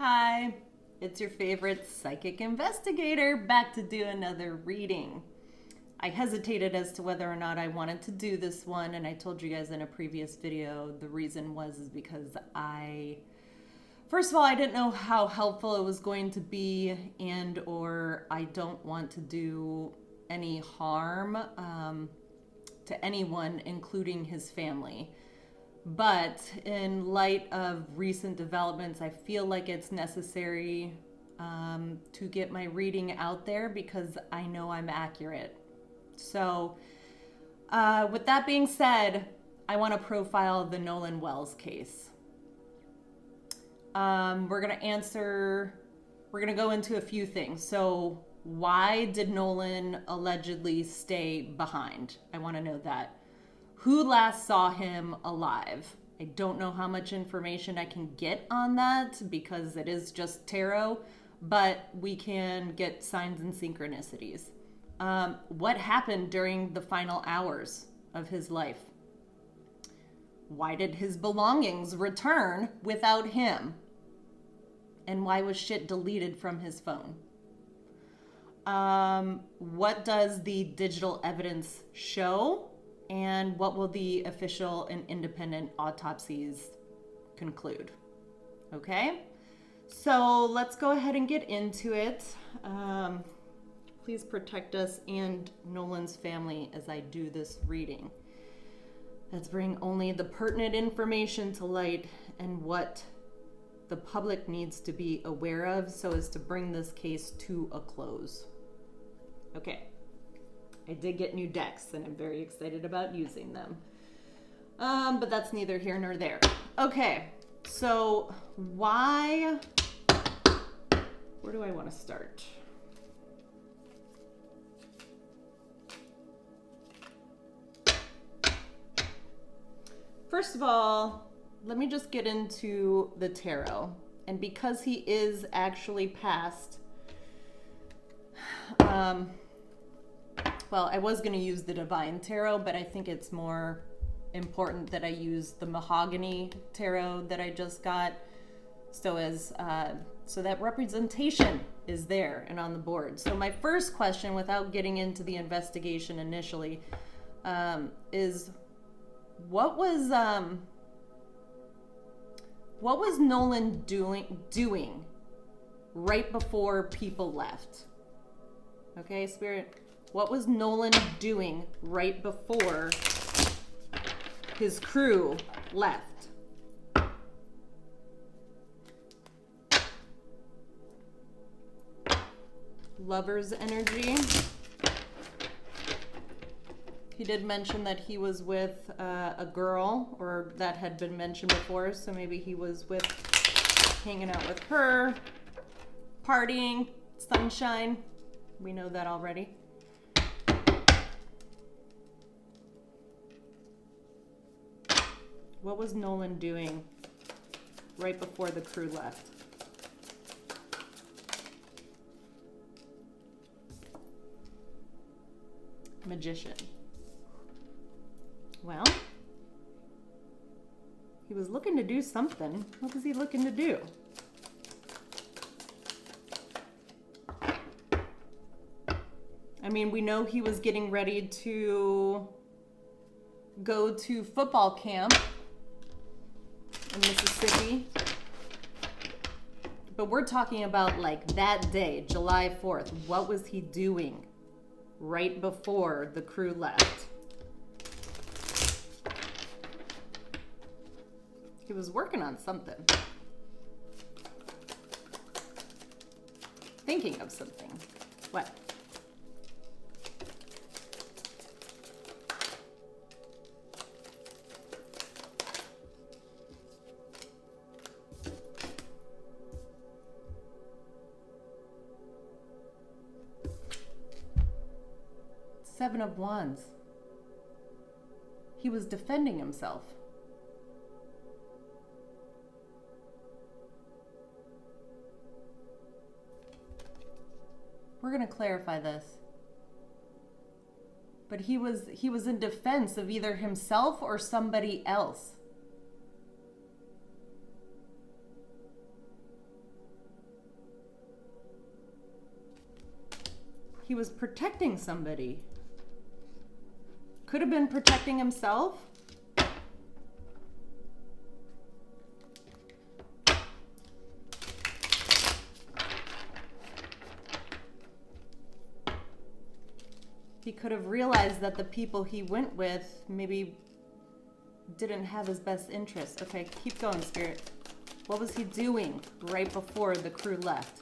Hi, it's your favorite psychic investigator back to do another reading. I hesitated as to whether or not I wanted to do this one, and I told you guys in a previous video the reason is because first of all, I didn't know how helpful it was going to be, and or I don't want to do any harm to anyone, including his family. But in light of recent developments, I feel like it's necessary to get my reading out there because I know I'm accurate. So, with that being said, I want to profile the Nolan Wells case. We're going to go into a few things. So, why did Nolan allegedly stay behind? I want to know that. Who last saw him alive? I don't know how much information I can get on that because it is just tarot, but we can get signs and synchronicities. What happened during the final hours of his life? Why did his belongings return without him? And why was shit deleted from his phone? What does the digital evidence show? And what will the official and independent autopsies conclude? Okay, so let's go ahead and get into it. Please protect us and Nolan's family as I do this reading. Let's bring only the pertinent information to light and what the public needs to be aware of so as to bring this case to a close. Okay. I did get new decks, and I'm very excited about using them. But that's neither here nor there. Okay, so where do I want to start? First of all, let me just get into the tarot. And because he is actually passed, well, I was going to use the Divine Tarot, but I think it's more important that I use the Mahogany Tarot that I just got, so that representation is there and on the board. So my first question, without getting into the investigation initially, is what was Nolan doing right before people left? Okay, Spirit. What was Nolan doing right before his crew left? Lover's energy. He did mention that he was with a girl, or that had been mentioned before, so maybe he was hanging out with her, partying, sunshine. We know that already. What was Nolan doing right before the crew left? Magician. Well, he was looking to do something. What was he looking to do? I mean, we know he was getting ready to go to football camp in Mississippi. But we're talking about like that day, July 4th. What was he doing right before the crew left? He was working on something. Thinking of something. What? Seven of Wands. He was defending himself. We're going to clarify this. But he was in defense of either himself or somebody else. He was protecting somebody. Could have been protecting himself. He could have realized that the people he went with maybe didn't have his best interests. Okay, keep going, Spirit. What was he doing right before the crew left?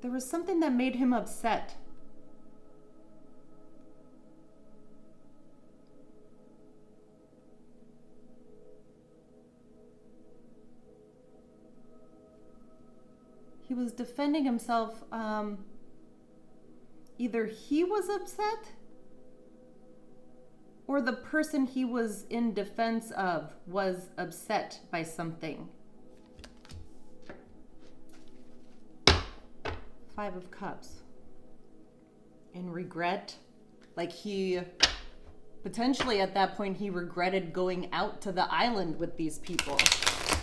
There was something that made him upset. He was defending himself. Either he was upset or the person he was in defense of was upset by something. 5 of Cups. And regret. Like he potentially at that point he regretted going out to the island with these people.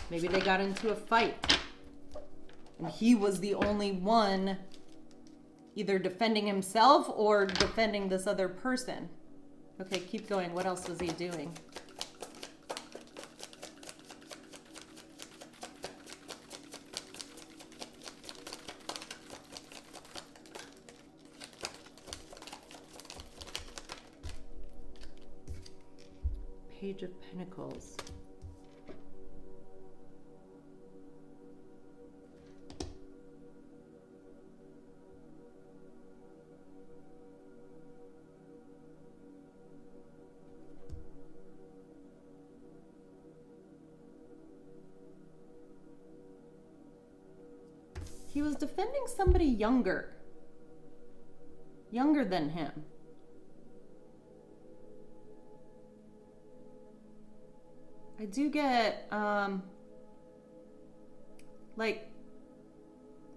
Maybe they got into a fight. And he was the only one either defending himself or defending this other person. Okay, keep going. What else was he doing? Page of Pentacles. He was defending somebody younger than him. I do get, like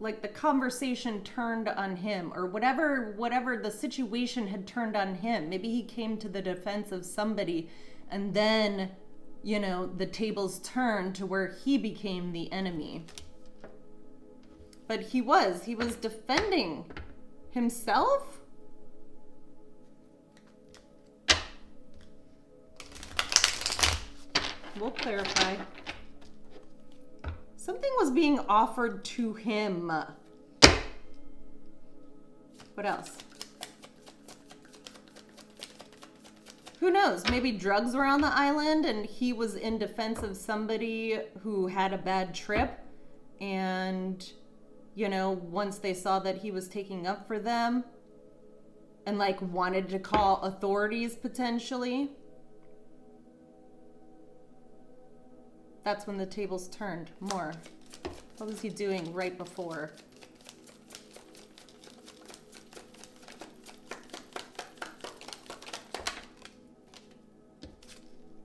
the conversation turned on him, or whatever the situation had turned on him. Maybe he came to the defense of somebody, and then, you know, the tables turned to where he became the enemy. But he was defending himself? We'll clarify. Something was being offered to him. What else? Who knows? Maybe drugs were on the island and he was in defense of somebody who had a bad trip. And, you know, once they saw that he was taking up for them and like wanted to call authorities potentially, that's when the tables turned more. What was he doing right before?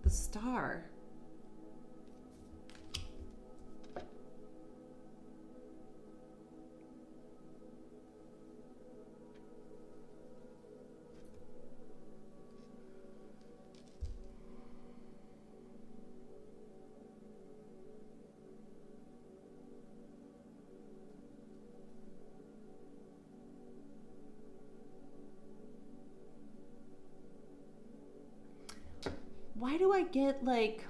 The Star. Why do I get like,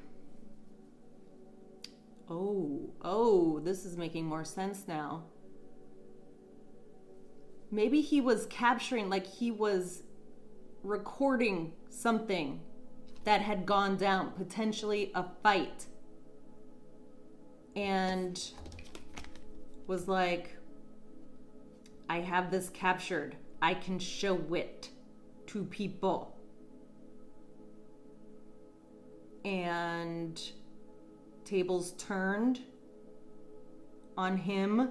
oh, this is making more sense now. Maybe he was capturing, like he was recording something that had gone down, potentially a fight, and was like, I have this captured. I can show it to people. And tables turned on him,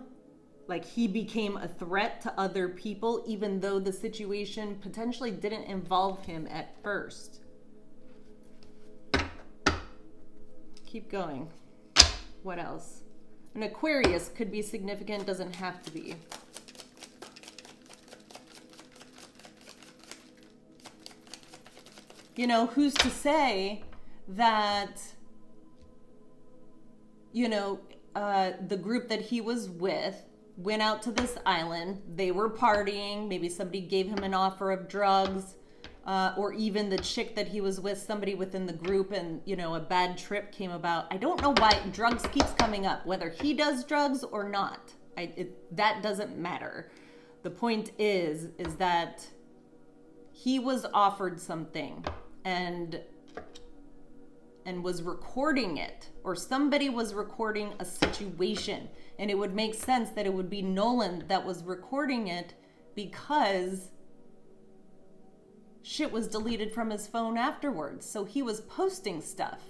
like he became a threat to other people, even though the situation potentially didn't involve him at first. Keep going. What else? An Aquarius could be significant, doesn't have to be. you know, who's to say that, you know, the group that he was with went out to this island. They were partying. Maybe somebody gave him an offer of drugs, or even the chick that he was with, somebody within the group, and, you know, a bad trip came about. I don't know why drugs keeps coming up, whether he does drugs or not. That doesn't matter. The point is that he was offered something and was recording it, or somebody was recording a situation, and it would make sense that it would be Nolan that was recording it, because shit was deleted from his phone afterwards. So he was posting stuff,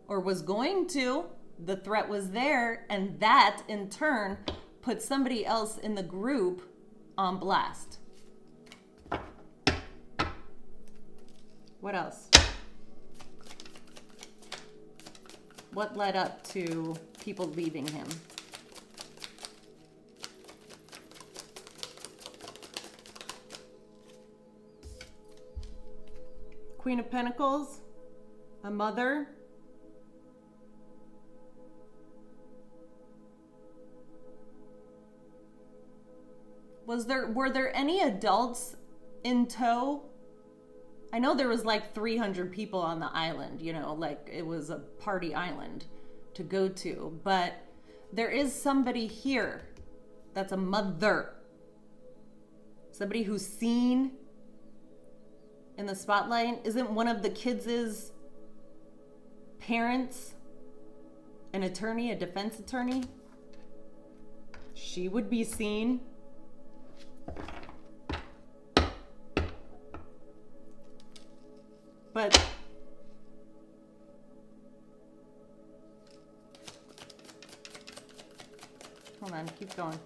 or was going to. The threat was there, and that in turn put somebody else in the group on blast. What else? What led up to people leaving him? Queen of Pentacles, a mother. Were there any adults in tow? I know there was like 300 people on the island, you know, like it was a party island to go to, but there is somebody here that's a mother. Somebody who's seen in the spotlight. Isn't one of the kids' parents an attorney, a defense attorney? She would be seen. But hold on, keep going.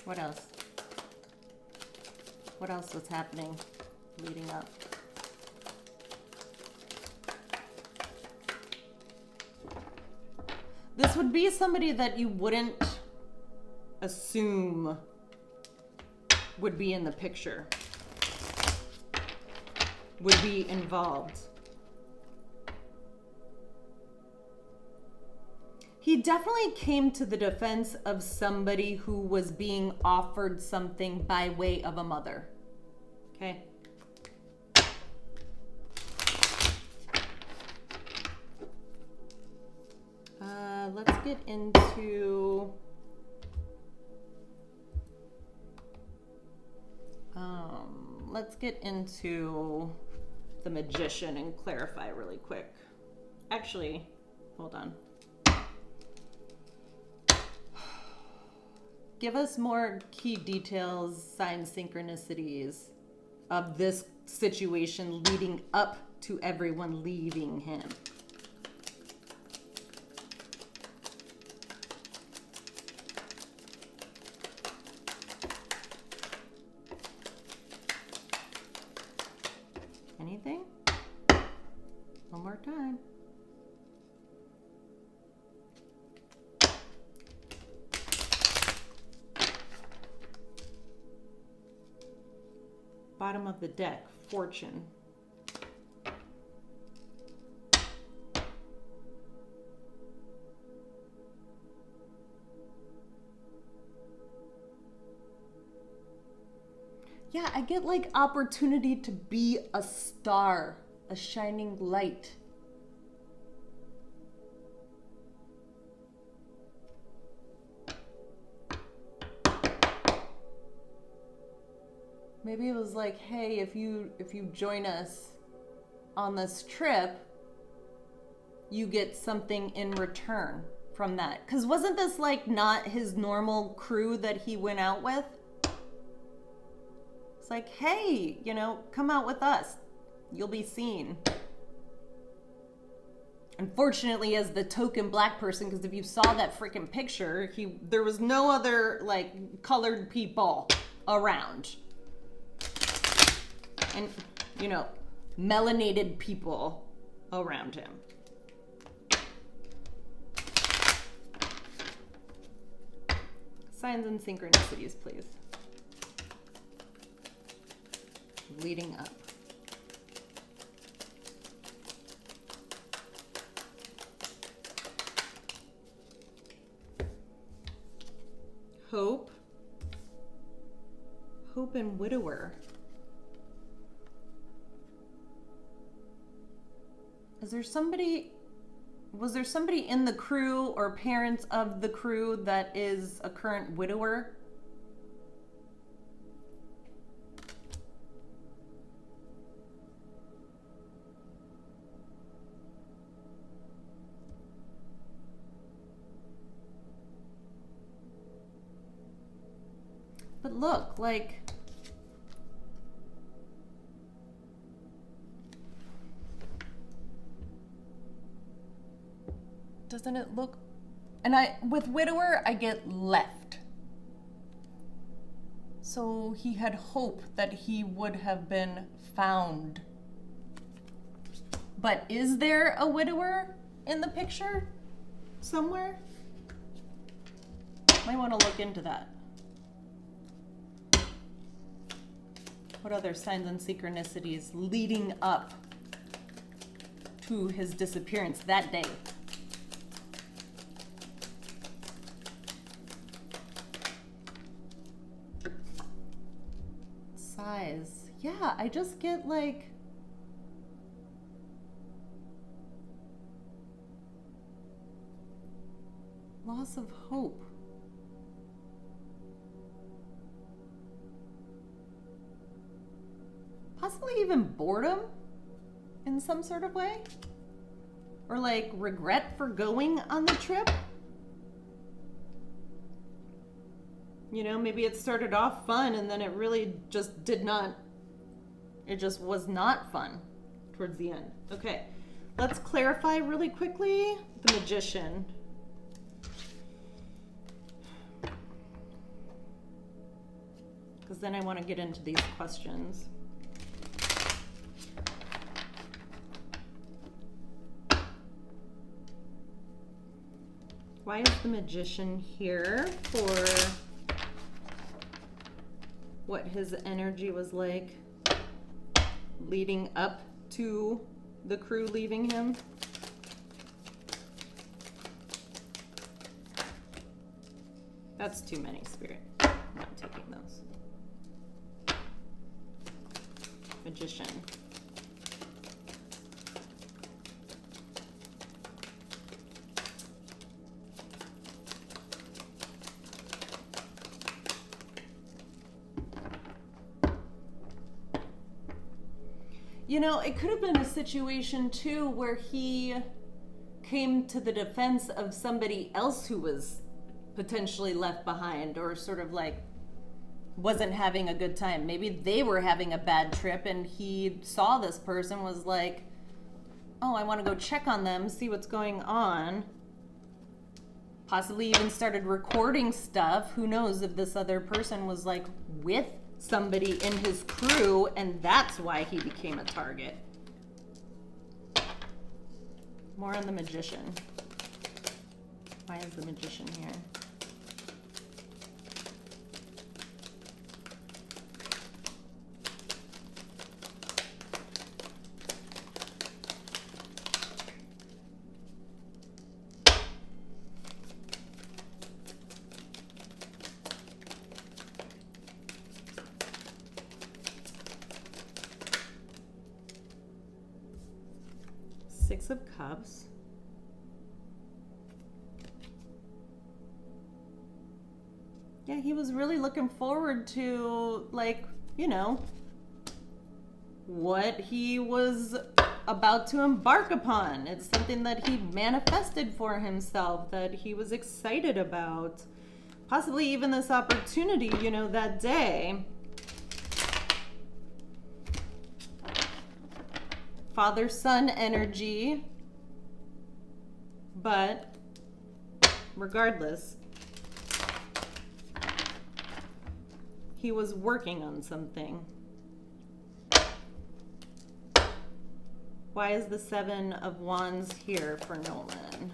What else? What else was happening leading up? This would be somebody that you wouldn't assume would be in the picture, would be involved. He definitely came to the defense of somebody who was being offered something by way of a mother. Okay? Let's get into the Magician and clarify really quick. Actually, hold on. Give us more key details, signs, synchronicities of this situation leading up to everyone leaving him. Anything? One more time. Bottom of the deck, Fortune. Yeah, I get like opportunity to be a star, a shining light. Maybe it was like, hey, if you join us on this trip, you get something in return from that. Because wasn't this like not his normal crew that he went out with? It's like, hey, you know, come out with us. You'll be seen. Unfortunately, as the token black person, because if you saw that freaking picture, there was no other like colored people around. And, you know, melanated people around him. Signs and synchronicities, please. leading up. Hope. Hope and widower. Was there somebody in the crew or parents of the crew that is a current widower? But look, like, doesn't it look, and with widower, I get left. So he had hope that he would have been found. But is there a widower in the picture somewhere? Might want to look into that. What other signs and synchronicities leading up to his disappearance that day? Size. Yeah, I just get like loss of hope. Possibly even boredom in some sort of way. Or like regret for going on the trip. You know, maybe it started off fun and then it really just it just was not fun towards the end. Okay, let's clarify really quickly the magician. Because then I want to get into these questions. Why is the magician here for what his energy was like leading up to the crew leaving him? That's too many, Spirit. I'm not taking those. Magician. You know, it could have been a situation too where he came to the defense of somebody else who was potentially left behind or sort of like wasn't having a good time. Maybe they were having a bad trip and he saw this person, was like, oh, I want to go check on them, see what's going on. Possibly even started recording stuff. Who knows if this other person was like with somebody in his crew and that's why he became a target. More on the magician. Why is the magician here? Six of Cups. Yeah, he was really looking forward to, like, you know, what he was about to embark upon. It's something that he manifested for himself, that he was excited about. Possibly even this opportunity, you know, that day. Father-son energy, but regardless, he was working on something. Why is the Seven of Wands here for Nolan?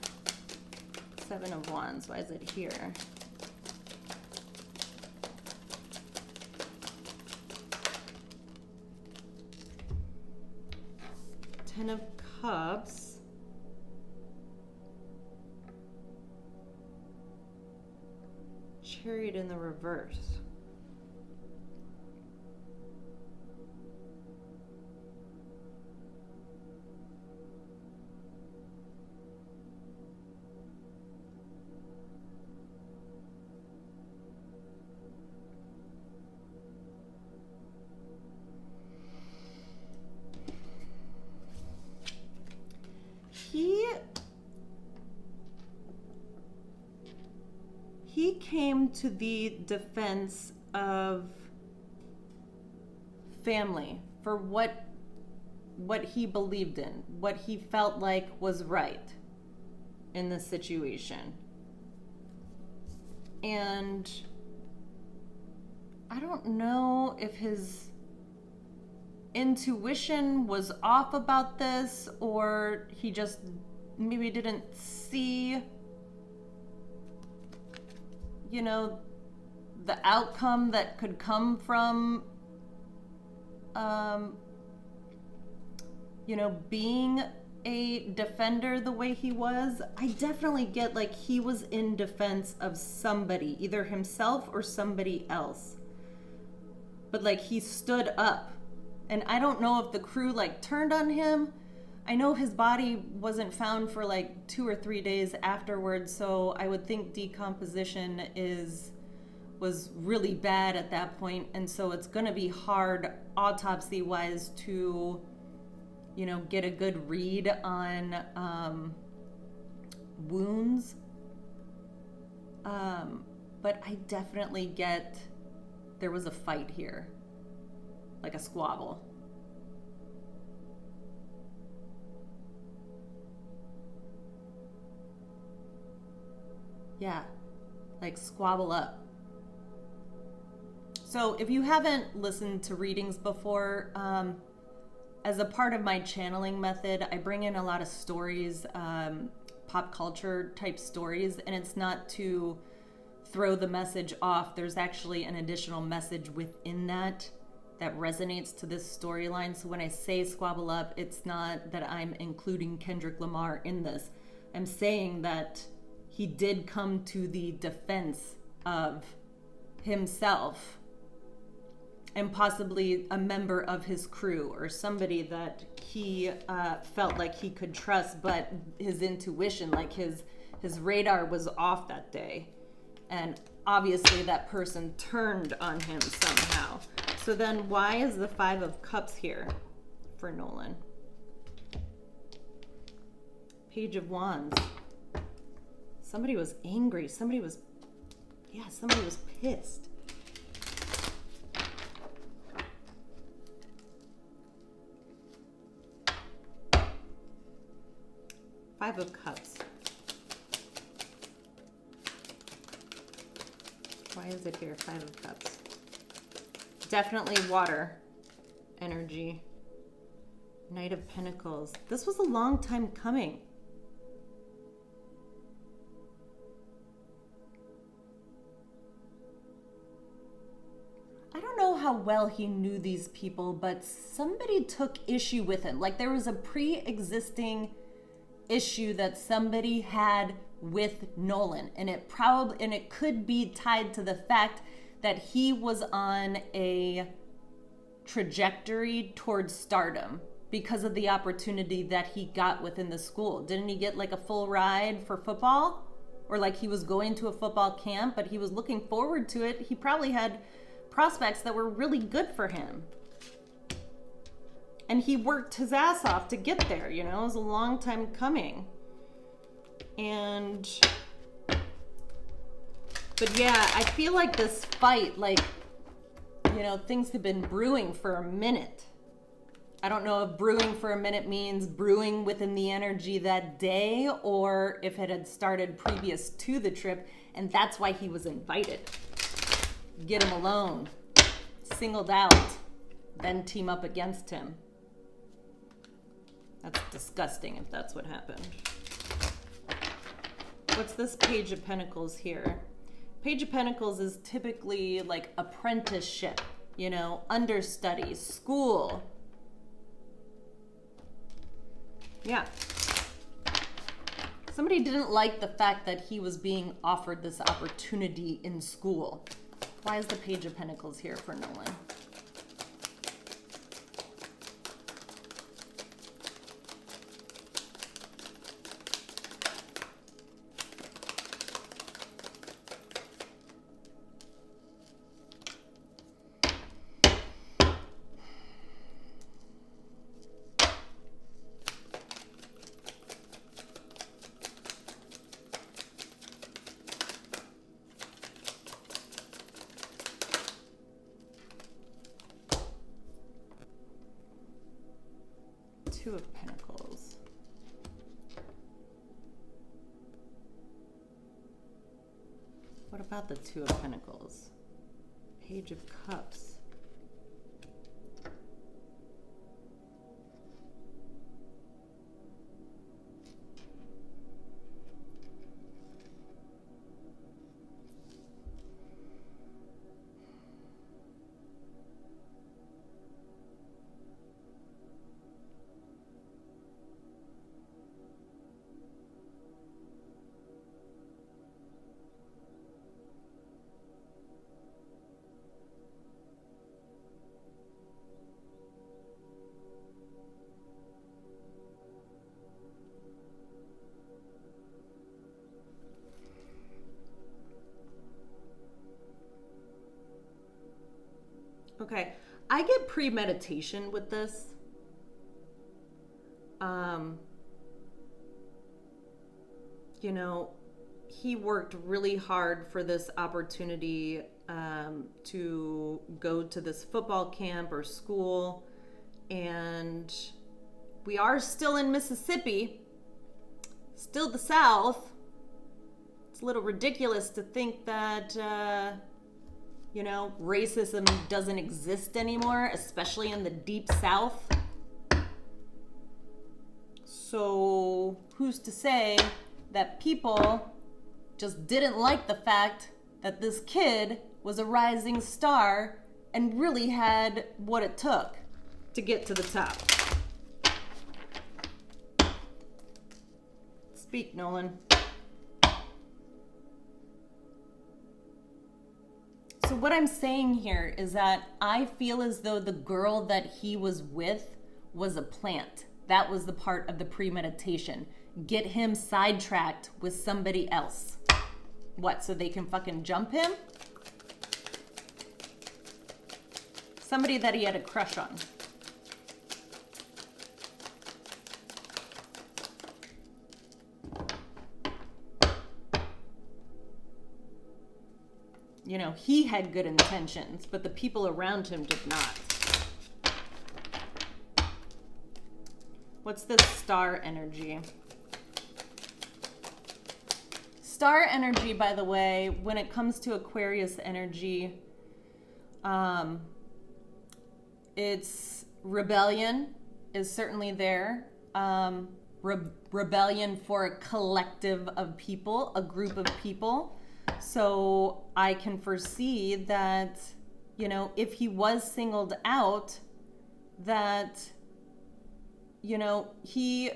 Seven of Wands, why is it here? Ten of Cups. Chariot in the reverse. He came to the defense of family for what he believed in, what he felt like was right in this situation. And I don't know if his intuition was off about this, or he just maybe didn't see, you know, the outcome that could come from, you know, being a defender the way he was. I definitely get like he was in defense of somebody, either himself or somebody else. But like he stood up. And I don't know if the crew like turned on him. I know his body wasn't found for like 2 or 3 days afterwards, so I would think decomposition was really bad at that point, and so it's gonna be hard autopsy-wise to, you know, get a good read on wounds. But I definitely get there was a fight here. Like a squabble. Yeah, like squabble up. So if you haven't listened to readings before, as a part of my channeling method, I bring in a lot of stories, pop culture type stories, and it's not to throw the message off. There's actually an additional message within that resonates to this storyline. So when I say squabble up, it's not that I'm including Kendrick Lamar in this. I'm saying that he did come to the defense of himself and possibly a member of his crew or somebody that he felt like he could trust, but his intuition, like his radar was off that day. And obviously that person turned on him somehow. So then why is the 5 of Cups here for Nolan? Page of Wands. Somebody was angry. Somebody was pissed. Five of Cups. Why is it here? 5 of Cups. Definitely water energy. Knight of Pentacles. This was a long time coming. I don't know how well he knew these people, but somebody took issue with him. Like there was a pre-existing issue that somebody had with Nolan, and it could be tied to the fact that he was on a trajectory towards stardom because of the opportunity that he got within the school. Didn't he get like a full ride for football? Or like he was going to a football camp, but he was looking forward to it. He probably had prospects that were really good for him. And he worked his ass off to get there, you know? It was a long time coming. But yeah, I feel like this fight, like, you know, things have been brewing for a minute. I don't know if brewing for a minute means brewing within the energy that day, or if it had started previous to the trip, and that's why he was invited. Get him alone, singled out, then team up against him. That's disgusting if that's what happened. What's this Page of Pentacles here? Page of Pentacles is typically like apprenticeship, you know, understudy, school. Yeah. Somebody didn't like the fact that he was being offered this opportunity in school. Why is the Page of Pentacles here for Nolan? Two of Pentacles. What about the Two of Pentacles? Page of Cups. Okay, I get premeditation with this. You know, he worked really hard for this opportunity to go to this football camp or school, and we are still in Mississippi, still the South. It's a little ridiculous to think that you know, racism doesn't exist anymore, especially in the deep South. So who's to say that people just didn't like the fact that this kid was a rising star and really had what it took to get to the top? Speak, Nolan. So what I'm saying here is that I feel as though the girl that he was with was a plant. That was the part of the premeditation. Get him sidetracked with somebody else. What, so they can fucking jump him? Somebody that he had a crush on. You know, he had good intentions, but the people around him did not. What's this star energy? Star energy, by the way, when it comes to Aquarius energy, it's rebellion is certainly there. Rebellion for a collective of people, a group of people. So I can foresee that, you know, if he was singled out, that, you know, he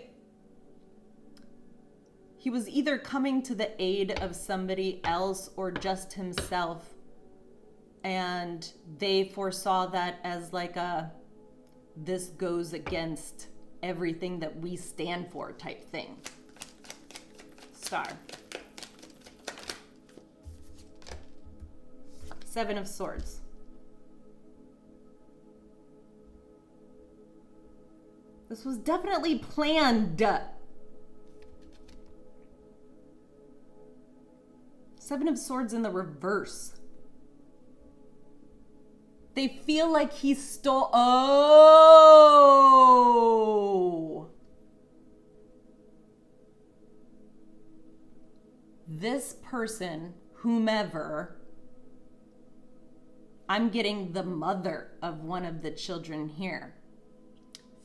was either coming to the aid of somebody else or just himself. And they foresaw that as like a, this goes against everything that we stand for type thing. Star. Seven of Swords. This was definitely planned. Seven of Swords in the reverse. They feel like he stole... Oh! This person, whomever... I'm getting the mother of one of the children here,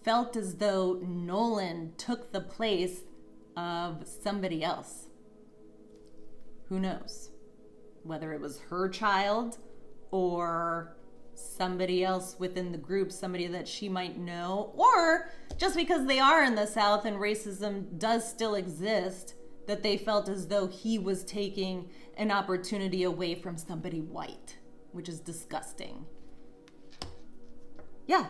felt as though Nolan took the place of somebody else. Who knows? Whether it was her child or somebody else within the group, somebody that she might know, or just because they are in the South and racism does still exist, that they felt as though he was taking an opportunity away from somebody white, which is disgusting. Yeah.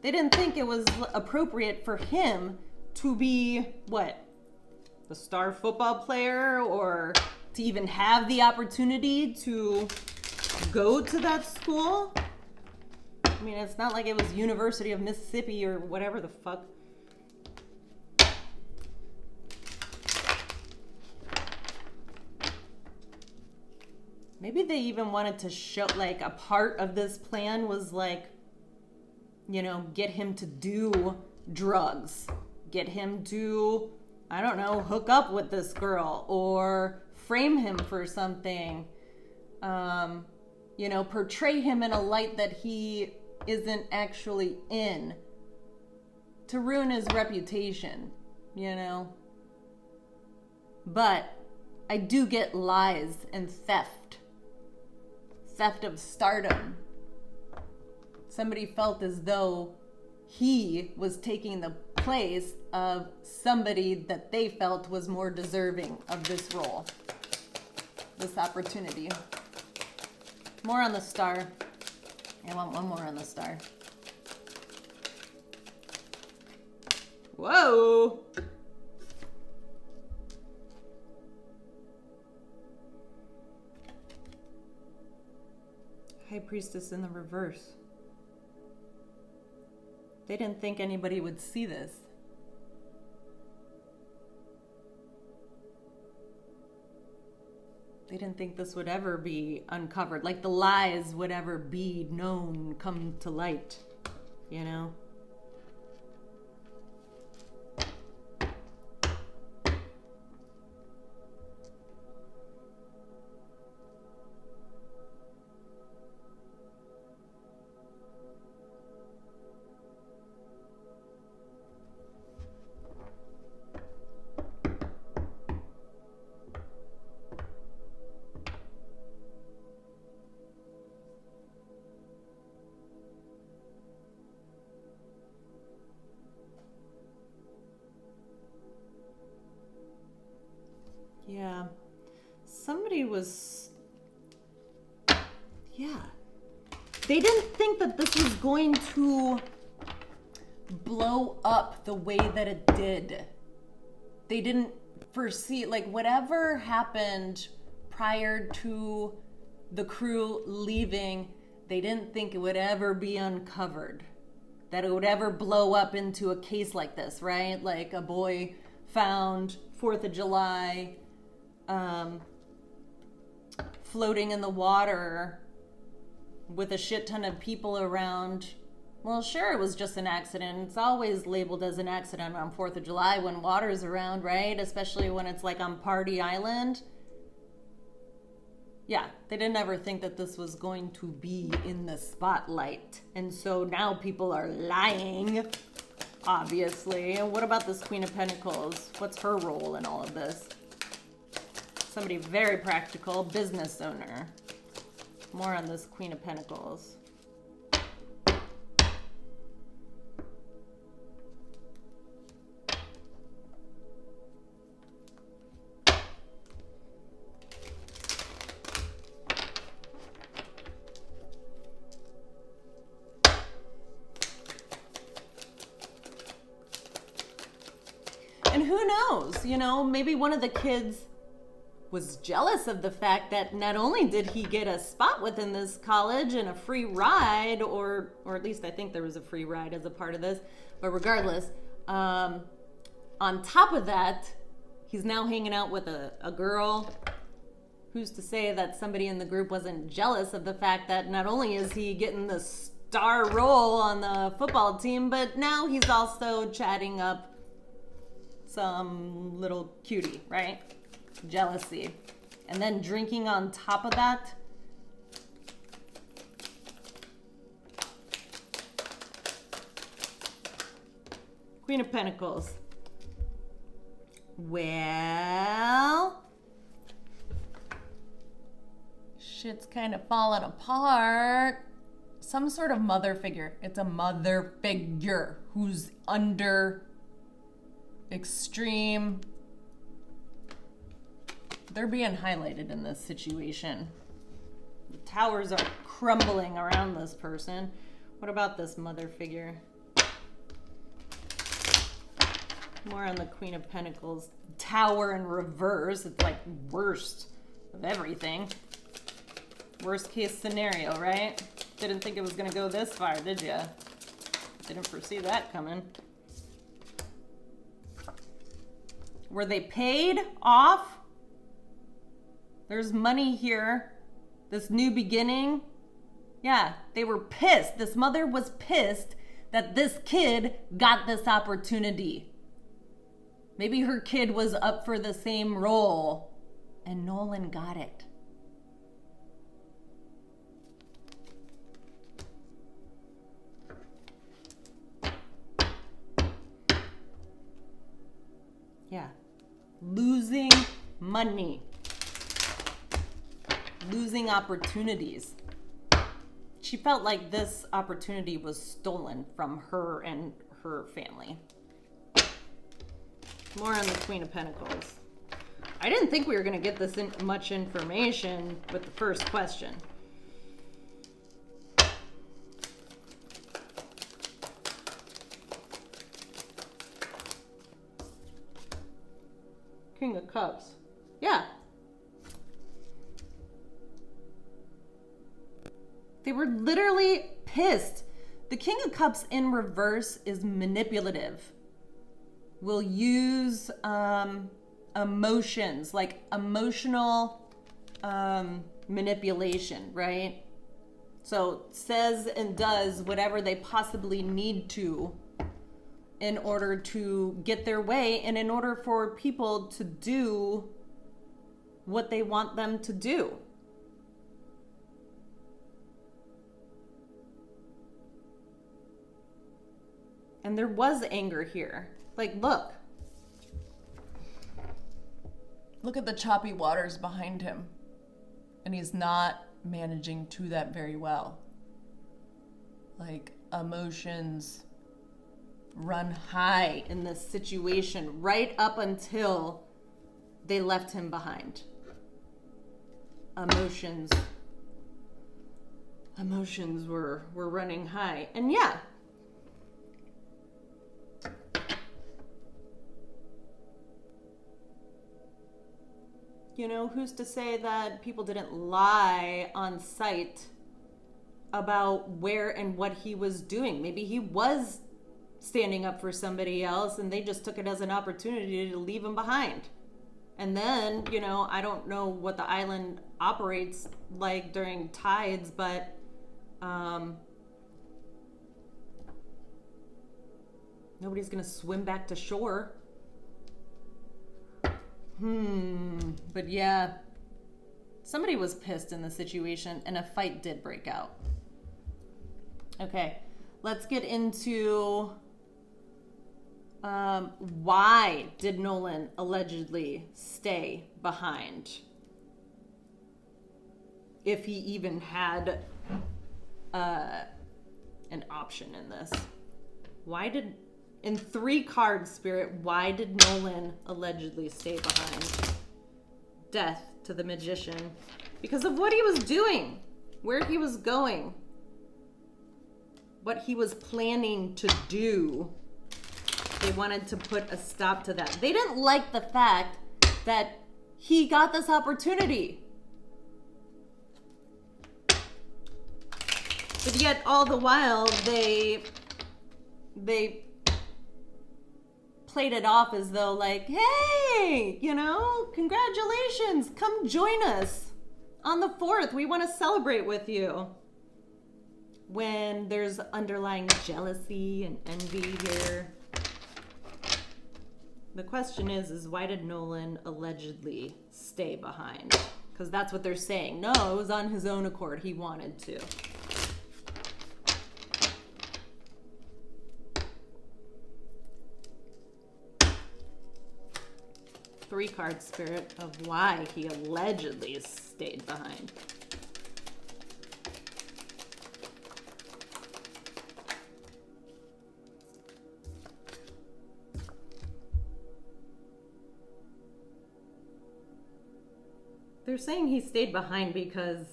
They didn't think it was appropriate for him to be, what, the star football player, or to even have the opportunity to go to that school. I mean, it's not like it was University of Mississippi or whatever the fuck. Maybe they even wanted to show, like, a part of this plan was like, you know, get him to do drugs, get him to, I don't know, hook up with this girl, or frame him for something, you know, portray him in a light that he isn't actually in, to ruin his reputation, you know. But I do get lies and theft of stardom. Somebody felt as though he was taking the place of somebody that they felt was more deserving of this role, this opportunity. More on the star. I want one more on the star. Whoa! High Priestess in the reverse. They didn't think anybody would see this. They didn't think this would ever be uncovered. Like the lies would ever be known, come to light, you know? Yeah. Somebody was... Yeah. They didn't think that this was going to blow up the way that it did. They didn't foresee, like, whatever happened prior to the crew leaving, they didn't think it would ever be uncovered. That it would ever blow up into a case like this, right? Like a boy found 4th of July floating in the water with a shit ton of people around. Well, sure, it was just an accident. It's always labeled as an accident on 4th of July when water's around, right? Especially when it's like on Party Island. Yeah, they didn't ever think that this was going to be in the spotlight. And so now people are lying, obviously. And what about this Queen of Pentacles? What's her role in all of this? Somebody very practical, business owner. More on this Queen of Pentacles. And who knows, you know, maybe one of the kids was jealous of the fact that not only did he get a spot within this college and a free ride, or at least I think there was a free ride as a part of this, but regardless, on top of that, he's now hanging out with a girl. Who's to say that somebody in the group wasn't jealous of the fact that not only is he getting the star role on the football team, but now he's also chatting up some little cutie, right? Jealousy. And then drinking on top of that. Queen of Pentacles. Well, shit's kind of falling apart. some sort of mother figure. It's a mother figure who's under extreme. They're being highlighted in this situation. The towers are crumbling around this person. What about this mother figure? More on the Queen of Pentacles. Tower in reverse. It's like worst of everything. Worst case scenario, right? Didn't think it was going to go this far, did ya? Didn't foresee that coming. Were they paid off? There's money here. This new beginning. Yeah, they were pissed. This mother was pissed that this kid got this opportunity. Maybe her kid was up for the same role and Nolan got it. Yeah. Losing money. Losing opportunities. She felt like this opportunity was stolen from her and her family. More on the Queen of Pentacles. I didn't think we were going to get this much information with the first question. King of Cups. Yeah. They were literally pissed. The King of Cups in reverse is manipulative. Will use emotions, like emotional manipulation, right? So says and does whatever they possibly need to in order to get their way and in order for people to do what they want them to do. And there was anger here. Like, look. Look at the choppy waters behind him. And he's not managing to that very well. Like, emotions run high in this situation right up until they left him behind. Emotions were running high. And yeah, you know, who's to say that people didn't lie on site about where and what he was doing? Maybe he was standing up for somebody else and they just took it as an opportunity to leave him behind. And then, you know, I don't know what the island operates like during tides, but nobody's gonna swim back to shore. But yeah, somebody was pissed in the situation and a fight did break out. Okay, let's get into why did Nolan allegedly stay behind? If he even had an option in this. In 3 cards, Spirit, why did Nolan allegedly stay behind? Death to the Magician. Because of what he was doing, where he was going, what he was planning to do. They wanted to put a stop to that. They didn't like the fact that he got this opportunity. But yet all the while they played it off as though like, hey, you know, congratulations, come join us on the 4th. We want to celebrate with you. When there's underlying jealousy and envy here. The question is why did Nolan allegedly stay behind? Because that's what they're saying. No, it was on his own accord. He wanted to. Three card, Spirit, of why he allegedly stayed behind. They're saying he stayed behind because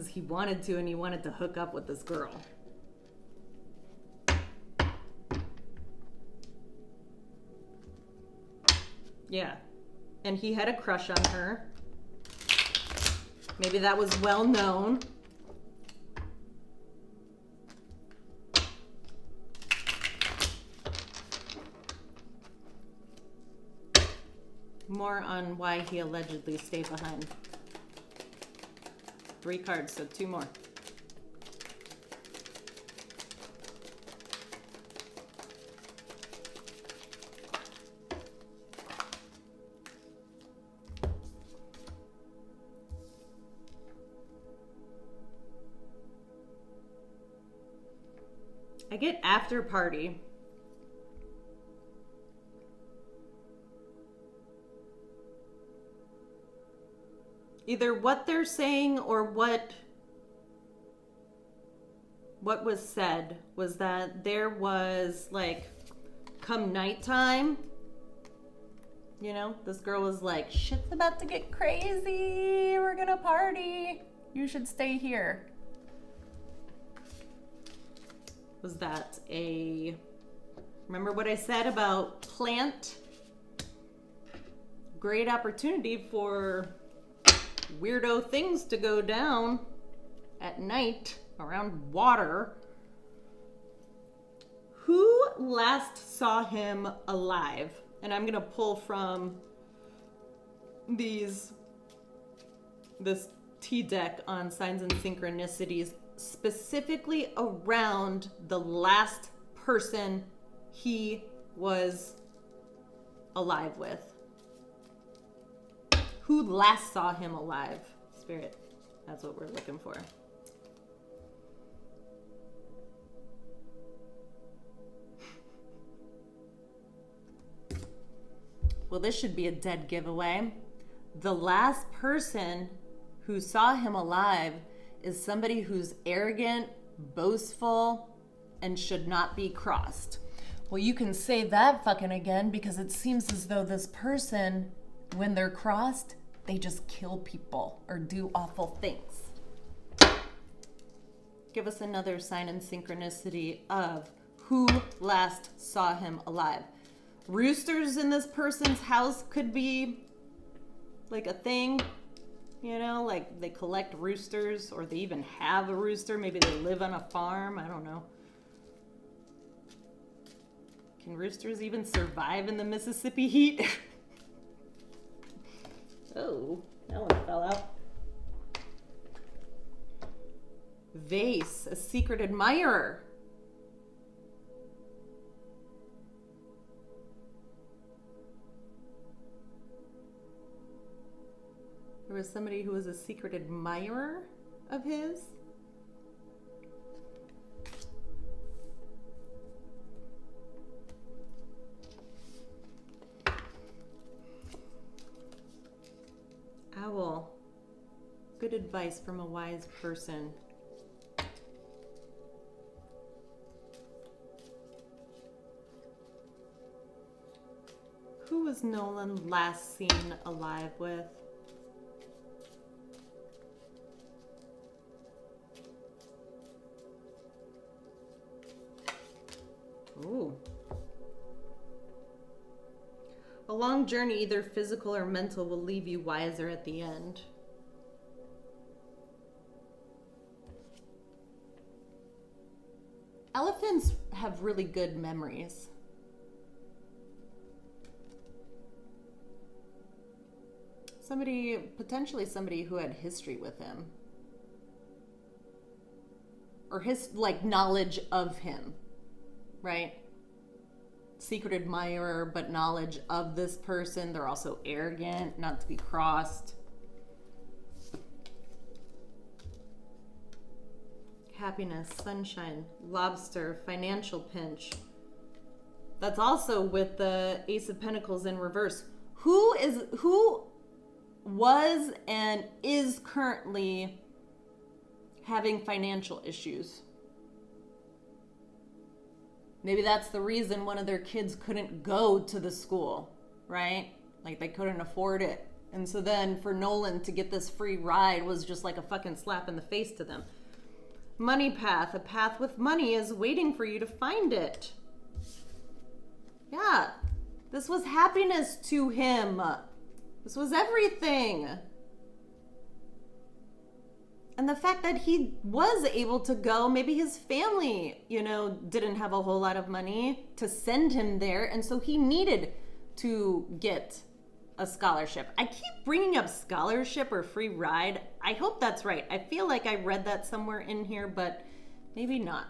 he wanted to, and he wanted to hook up with this girl. Yeah. And he had a crush on her. Maybe that was well known. More on why he allegedly stayed behind. 3 cards, so 2 more. I get after party. Either what they're saying or what was said was that there was, like, come nighttime, you know, this girl was like, shit's about to get crazy, we're gonna party, you should stay here. Was that remember what I said about plant? Great opportunity for weirdo things to go down at night around water. Who last saw him alive? And I'm gonna pull from this T deck on signs and synchronicities, specifically around the last person he was alive with. Who last saw him alive? Spirit, that's what we're looking for. Well, this should be a dead giveaway. The last person who saw him alive is somebody who's arrogant, boastful, and should not be crossed. Well, you can say that fucking again, because it seems as though this person, when they're crossed, they just kill people or do awful things. Give us another sign and synchronicity of who last saw him alive. Roosters in this person's house could be like a thing, you know, like they collect roosters, or they even have a rooster. Maybe they live on a farm. I don't know. Can roosters even survive in the Mississippi heat? Oh, that one fell out. Vase, a secret admirer. There was somebody who was a secret admirer of his. Owl. Good advice from a wise person. Who was Nolan last seen alive with? Ooh. A long journey, either physical or mental, will leave you wiser at the end. Elephants have really good memories. Potentially somebody who had history with him. Or his, like, knowledge of him, right? Secret admirer, but knowledge of this person. They're also arrogant, not to be crossed. Happiness, sunshine, lobster, financial pinch. That's also with the Ace of Pentacles in reverse. Who was and is currently having financial issues? Maybe that's the reason one of their kids couldn't go to the school, right? Like they couldn't afford it. And so then for Nolan to get this free ride was just like a fucking slap in the face to them. Money path. A path with money is waiting for you to find it. Yeah. This was happiness to him. This was everything. And the fact that he was able to go, maybe his family, didn't have a whole lot of money to send him there. And so he needed to get a scholarship. I keep bringing up scholarship or free ride. I hope that's right. I feel like I read that somewhere in here, but maybe not.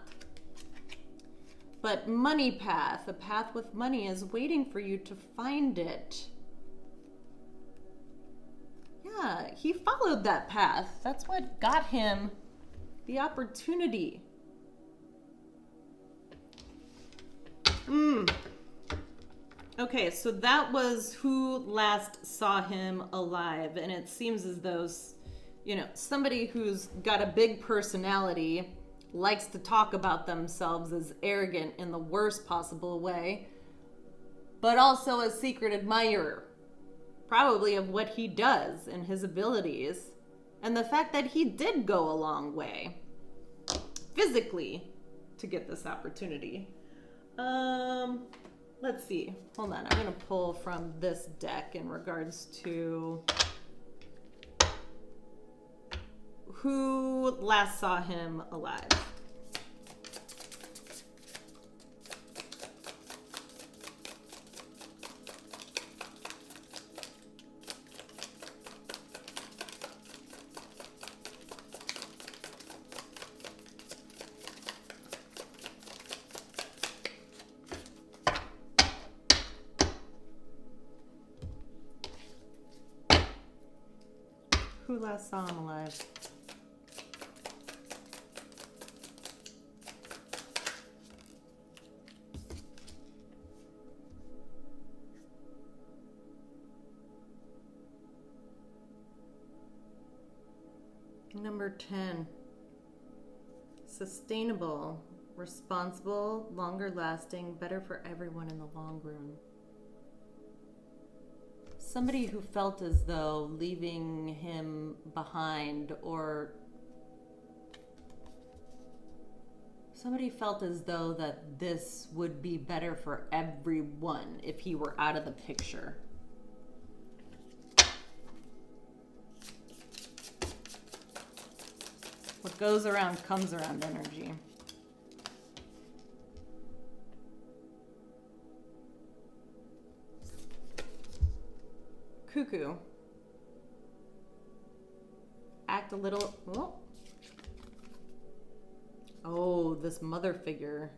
But money path, a path with money is waiting for you to find it. Yeah, he followed that path. That's what got him the opportunity. Okay, so that was who last saw him alive. And it seems as though, somebody who's got a big personality likes to talk about themselves as arrogant in the worst possible way, but also a secret admirer, probably of what he does and his abilities, and the fact that he did go a long way physically to get this opportunity. Let's see. Hold on. I'm going to pull from this deck in regards to who last saw him alive. Who last saw him alive? Number 10. Sustainable, responsible, longer lasting, better for everyone in the long run. Somebody who felt as though leaving him behind, or somebody felt as though that this would be better for everyone if he were out of the picture. What goes around comes around energy. Cuckoo. Act a little... Oh, this mother figure.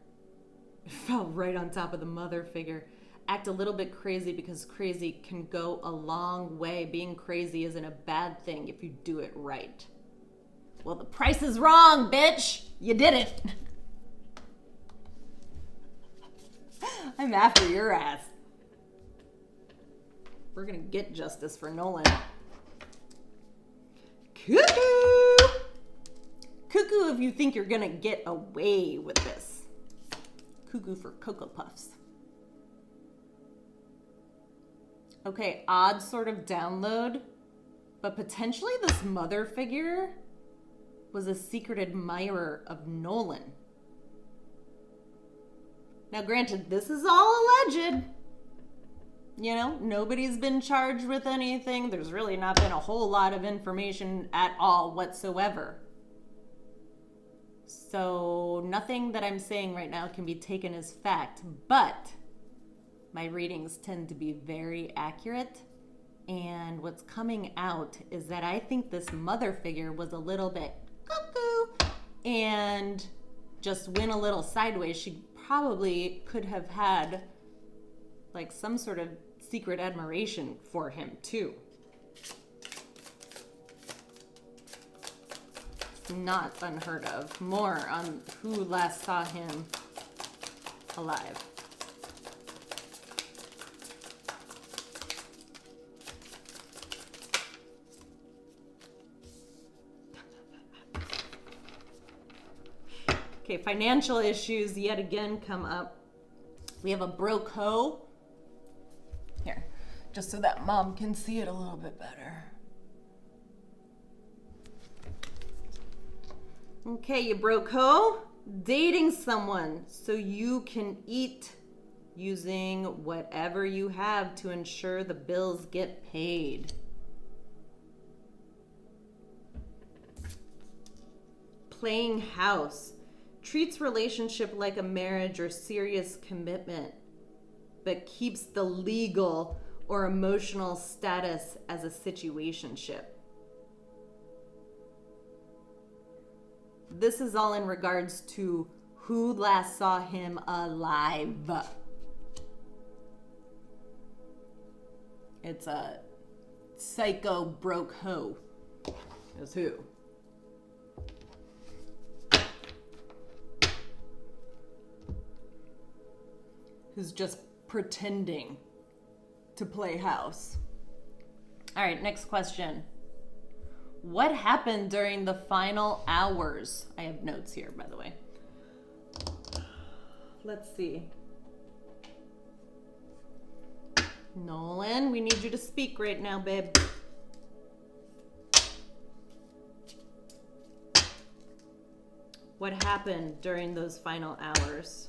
It fell right on top of the mother figure. Act a little bit crazy because crazy can go a long way. Being crazy isn't a bad thing if you do it right. Well, the price is wrong, bitch. You did it. I'm after your ass. We're gonna get justice for Nolan. Cuckoo! Cuckoo if you think you're gonna get away with this. Cuckoo for Cocoa Puffs. Okay, odd sort of download, but potentially this mother figure was a secret admirer of Nolan. Now granted, this is all alleged. Nobody's been charged with anything. There's really not been a whole lot of information at all whatsoever. So nothing that I'm saying right now can be taken as fact, but my readings tend to be very accurate. And what's coming out is that I think this mother figure was a little bit cuckoo and just went a little sideways. She probably could have had like some sort of secret admiration for him too. Not unheard of. More on who last saw him alive. Okay, financial issues yet again come up. We have a broke hoe. Here. just so that mom can see it a little bit better. Okay, you broco. Dating someone so you can eat using whatever you have to ensure the bills get paid. Playing house. Treats relationship like a marriage or serious commitment, but keeps the legal or emotional status as a situationship. This is all in regards to who last saw him alive. It's a psycho broke hoe. Is who? Who's just pretending to play house. All right, next question. What happened during the final hours? I have notes here, by the way. Let's see. Nolan, we need you to speak right now, babe. What happened during those final hours?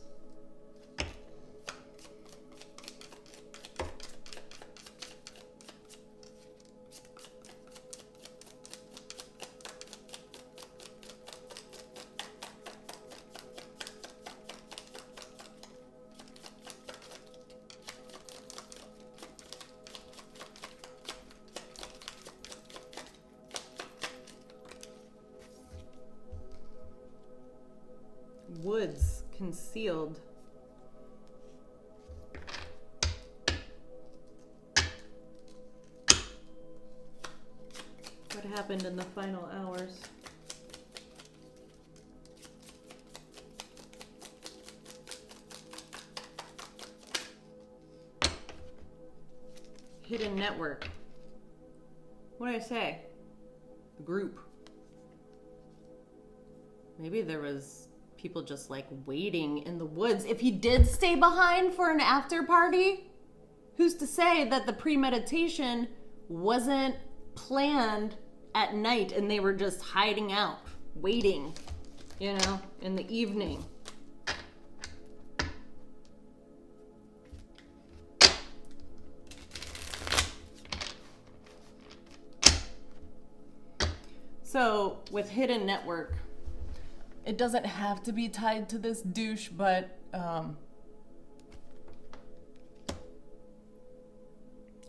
Woods concealed. What happened in the final hours? Hidden network. What did I say? The group. Maybe there was people just like waiting in the woods. If he did stay behind for an after party, who's to say that the premeditation wasn't planned at night and they were just hiding out, waiting, you know, in the evening. So with hidden network, it doesn't have to be tied to this douche, but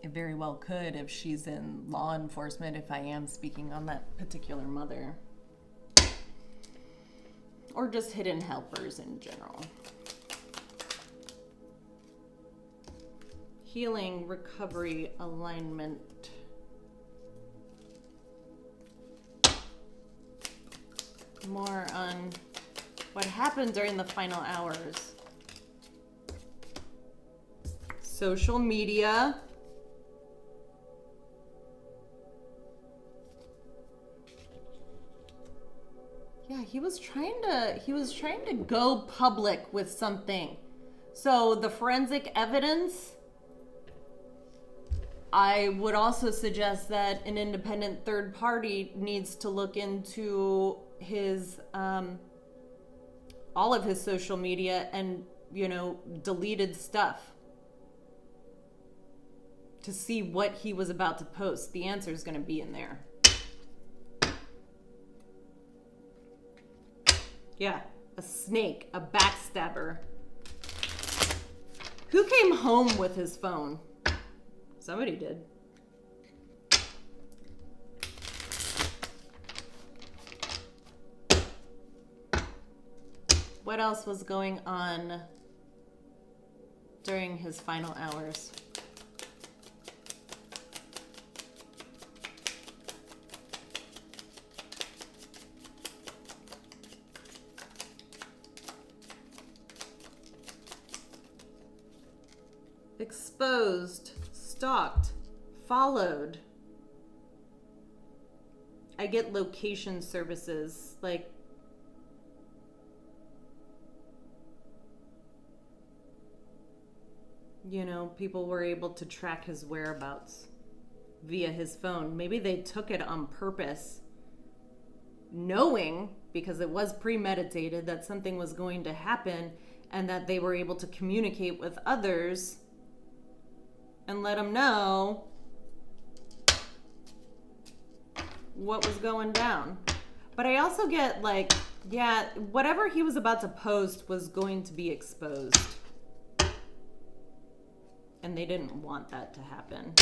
it very well could if she's in law enforcement, if I am speaking on that particular mother. Or just hidden helpers in general. Healing, recovery, alignment. More on what happened during the final hours. Social media. Yeah, he was trying to go public with something. So the forensic evidence, I would also suggest that an independent third party needs to look into his all of his social media and, you know, deleted stuff to see what he was about to post. The answer is going to be in there. Yeah, a snake, a backstabber. Who came home with his phone? Somebody did. What else was going on during his final hours? Exposed, stalked, followed. I get location services, like people were able to track his whereabouts via his phone. Maybe they took it on purpose, knowing, because it was premeditated, that something was going to happen, and that they were able to communicate with others and let them know what was going down. But I also get whatever he was about to post was going to be exposed. And they didn't want that to happen.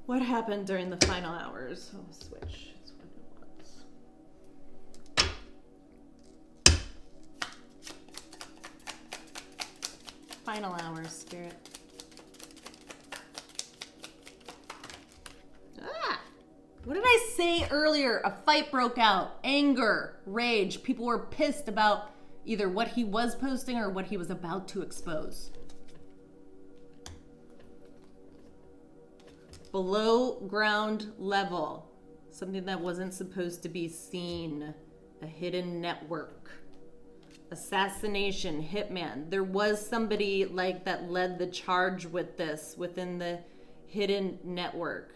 What happened during the final hours? Oh, switch. That's what it was. Final hours, Spirit. What did I say earlier? A fight broke out. Anger, rage. People were pissed about either what he was posting or what he was about to expose. Below ground level. Something that wasn't supposed to be seen. A hidden network. Assassination, hitman. There was somebody that led the charge with this within the hidden network.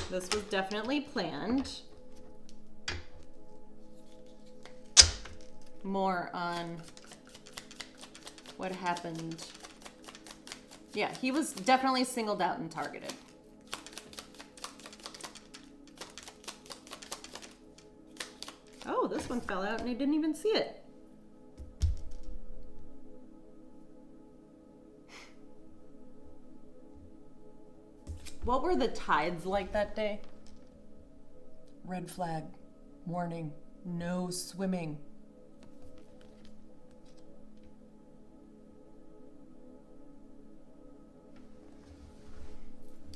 This was definitely planned. More on what happened. Yeah, he was definitely singled out and targeted. Oh, this one fell out and I didn't even see it. What were the tides like that day? Red flag. Warning. No swimming.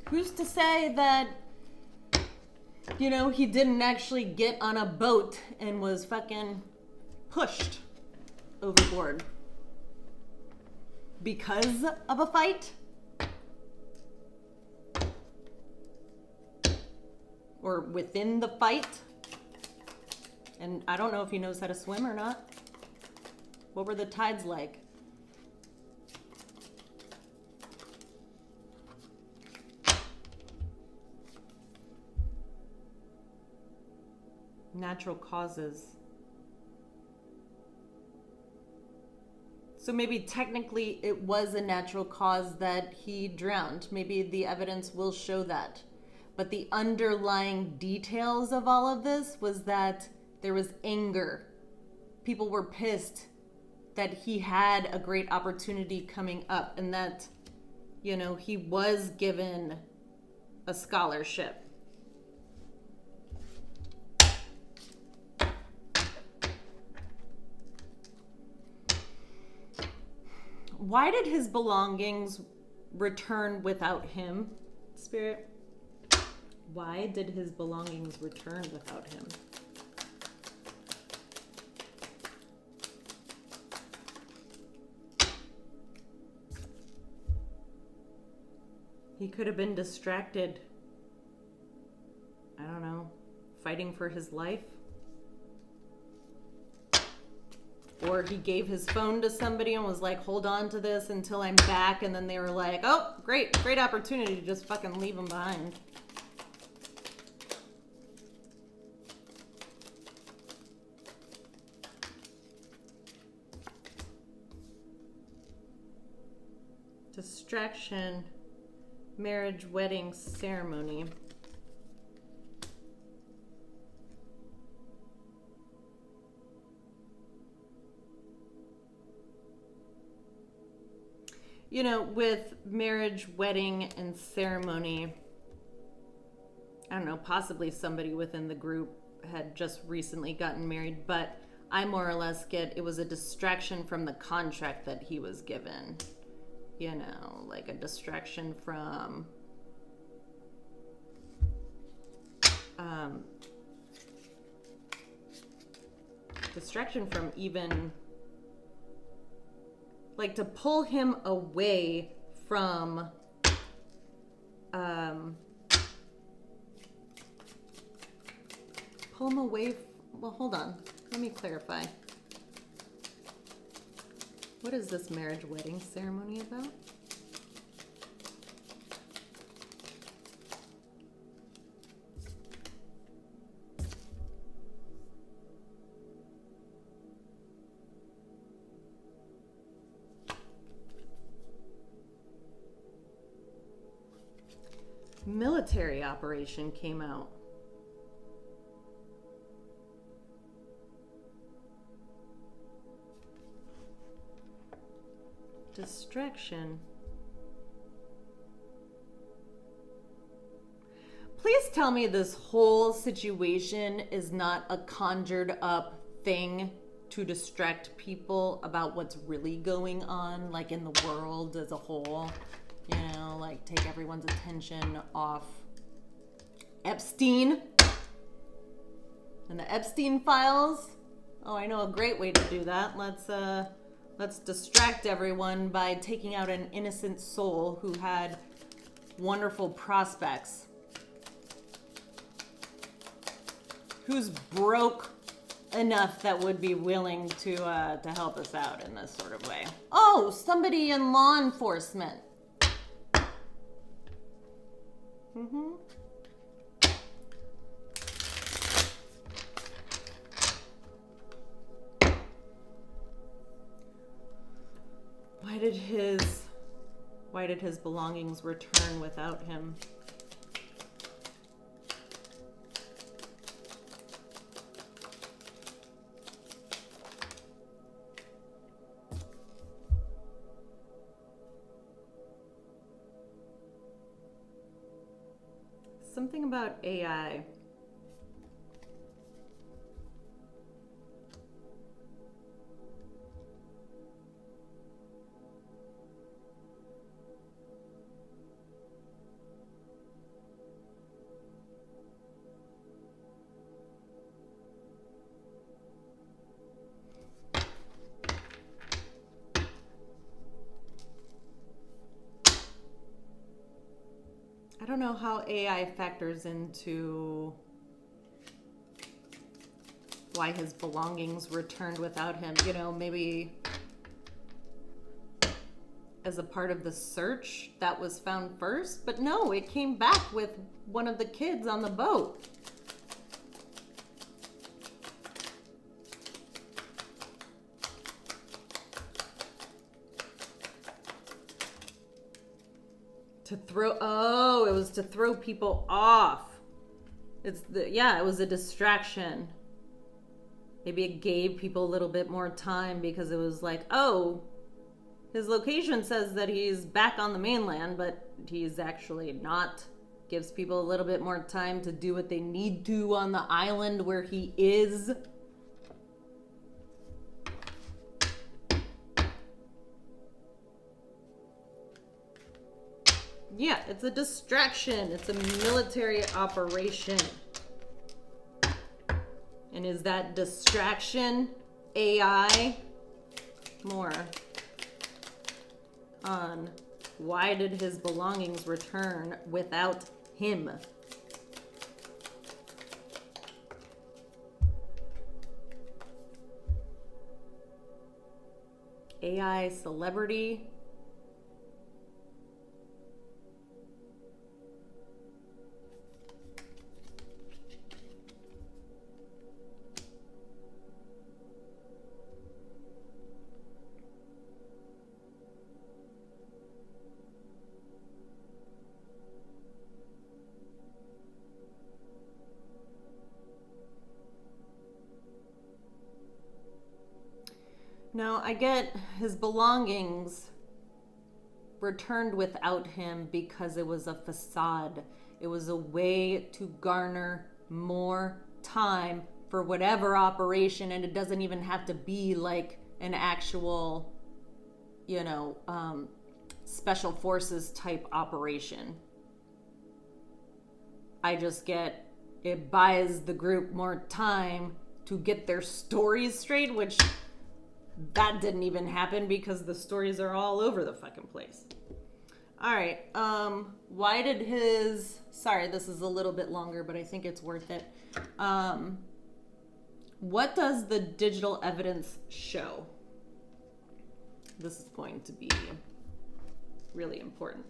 Who's to say that, he didn't actually get on a boat and was fucking pushed overboard because of a fight? Or within the fight? And I don't know if he knows how to swim or not. What were the tides like? Natural causes. So maybe technically it was a natural cause that he drowned. Maybe the evidence will show that. But the underlying details of all of this was that there was anger. People were pissed that he had a great opportunity coming up and that, he was given a scholarship. Why did his belongings return without him, Spirit? Why did his belongings return without him? He could have been distracted. I don't know, fighting for his life. Or he gave his phone to somebody and was like, hold on to this until I'm back. And then they were like, oh, great opportunity to just fucking leave him behind. Distraction, marriage, wedding, ceremony. With marriage, wedding, and ceremony, I don't know, possibly somebody within the group had just recently gotten married, but I more or less get it was a distraction from the contract that he was given. Like a distraction from even like to pull him away from Pull him away. Well, hold on. Let me clarify. What is this marriage wedding ceremony about? Military operation came out. Distraction. Please tell me this whole situation is not a conjured up thing to distract people about what's really going on, like in the world as a whole. You know, like take everyone's attention off Epstein and the Epstein files. Oh, I know a great way to do that. Let's distract everyone by taking out an innocent soul who had wonderful prospects. Who's broke enough that would be willing to help us out in this sort of way. Oh, somebody in law enforcement. Mm-hmm. Why did his belongings return without him? Something about AI. I don't know how AI factors into why his belongings returned without him. You know, maybe as a part of the search that was found first. But no, it came back with one of the kids on the boat. It was to throw people off. It was a distraction. Maybe it gave people a little bit more time because it was like, oh, his location says that he's back on the mainland, but he's actually not. Gives people a little bit more time to do what they need to on the island where he is. Yeah, it's a distraction. It's a military operation. And is that distraction AI? More on why did his belongings return without him? AI celebrity. No, I get his belongings returned without him because it was a facade. It was a way to garner more time for whatever operation, and it doesn't even have to be like an actual, special forces type operation. I just get it buys the group more time to get their stories straight, which that didn't even happen because the stories are all over the fucking place. All right. Why did his... Sorry, this is a little bit longer, but I think it's worth it. What does the digital evidence show? This is going to be really important.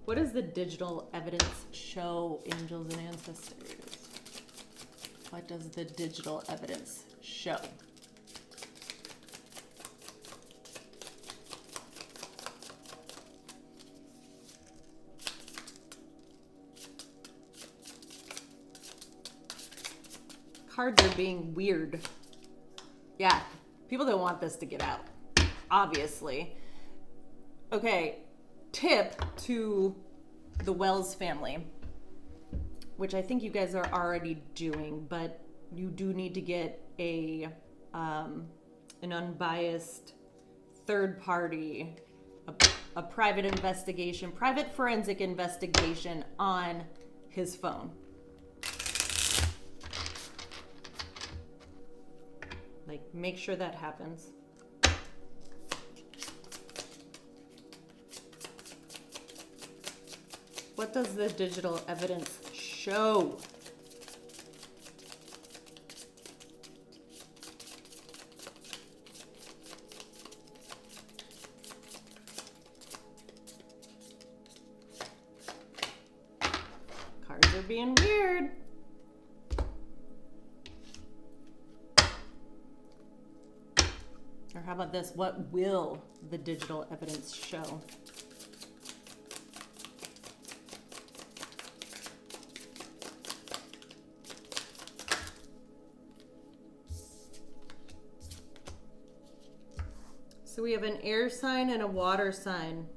What does the digital evidence show, angels and ancestors? What does the digital evidence show? Cards are being weird. Yeah, people don't want this to get out, obviously. Okay, tip to the Wells family, which I think you guys are already doing, but you do need to get an unbiased third party, a private investigation, private forensic investigation on his phone. Like, make sure that happens. What does the digital evidence show? Cards are being weird. Or how about this? What will the digital evidence show? So we have an air sign and a water sign.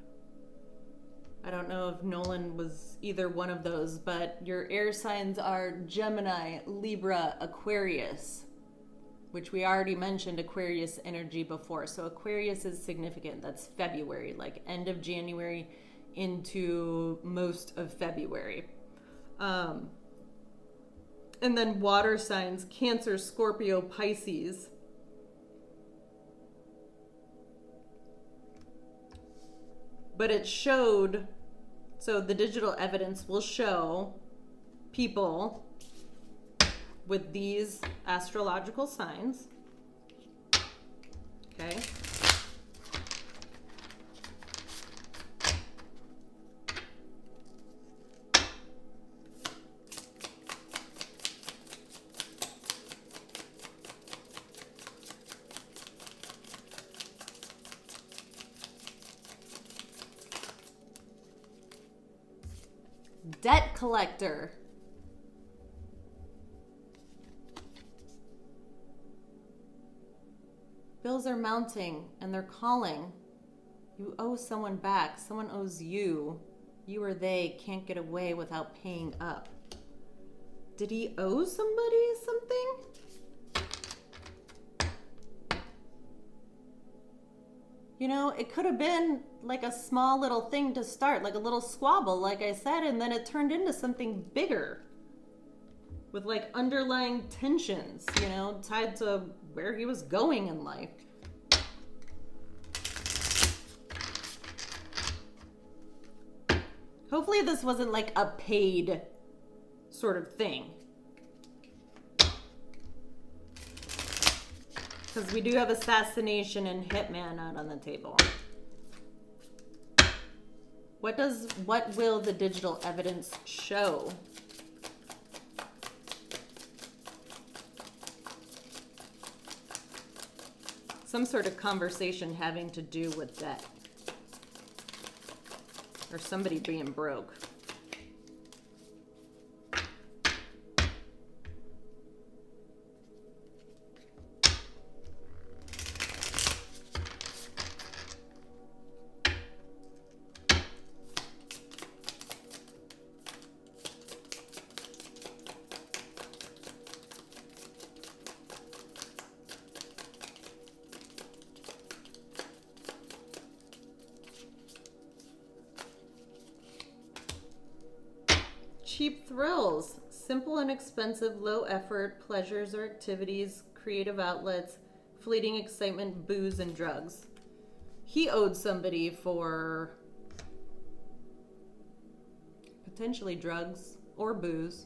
I don't know if Nolan was either one of those, but your air signs are Gemini, Libra, Aquarius, which we already mentioned Aquarius energy before. So Aquarius is significant. That's February, like end of January into most of February. And then water signs, Cancer, Scorpio, Pisces. But it showed, so the digital evidence will show people with these astrological signs. Okay. Debt collector. Bills are mounting and they're calling. You owe someone back. Someone owes you. You or they can't get away without paying up. Did he owe somebody something? You know, it could have been like a small little thing to start, like a little squabble, like I said, and then it turned into something bigger with like underlying tensions, you know, tied to where he was going in life. Hopefully this wasn't like a paid sort of thing. Because we do have assassination and hitman out on the table. What will the digital evidence show? Some sort of conversation having to do with debt. Or somebody being broke. Cheap thrills, simple and expensive, low effort, pleasures or activities, creative outlets, fleeting excitement, booze, and drugs. He owed somebody for potentially drugs or booze.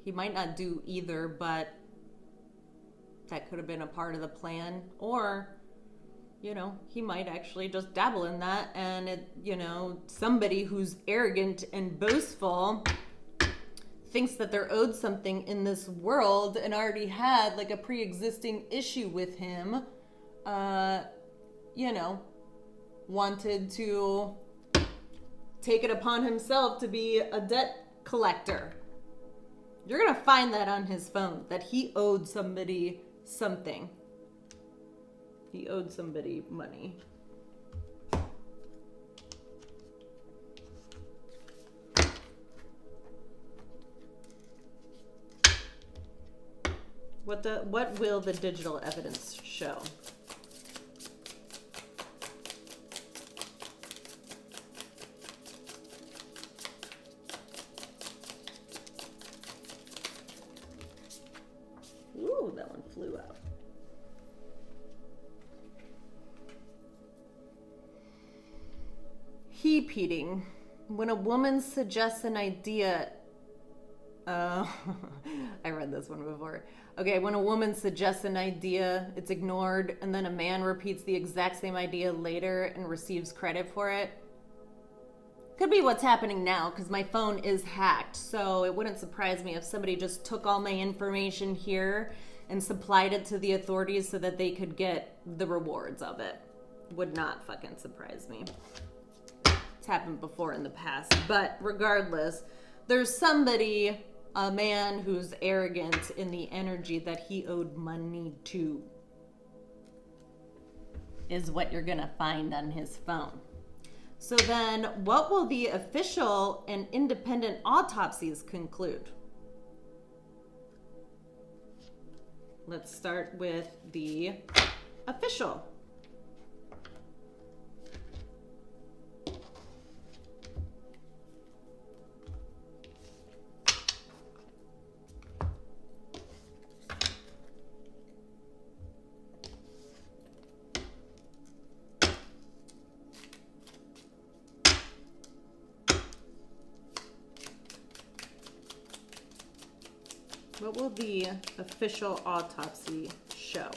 He might not do either, but that could have been a part of the plan. Or, you know, he might actually just dabble in that, and it, you know, somebody who's arrogant and boastful thinks that they're owed something in this world and already had like a pre-existing issue with him, you know, wanted to take it upon himself to be a debt collector. You're gonna find that on his phone, that he owed somebody something. He owed somebody money. What will the digital evidence show? Ooh, that one flew out. Heap eating. When a woman suggests an idea, I read this one before. Okay, when a woman suggests an idea, it's ignored, and then a man repeats the exact same idea later and receives credit for it. Could be what's happening now, because my phone is hacked, so it wouldn't surprise me if somebody just took all my information here and supplied it to the authorities so that they could get the rewards of it. Would not fucking surprise me. It's happened before in the past, but regardless, there's somebody, a man who's arrogant in the energy that he owed money to, is what you're gonna find on his phone. So then, what will the official and independent autopsies conclude? Let's start with the official. What will the official autopsy show?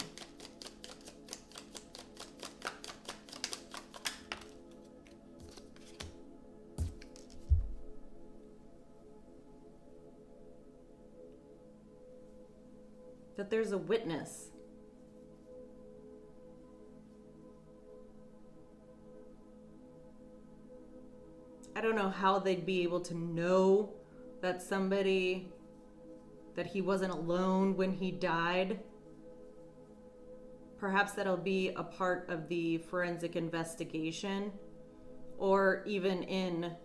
That there's a witness. I don't know how they'd be able to know that somebody, that he wasn't alone when he died. Perhaps that'll be a part of the forensic investigation, or even in,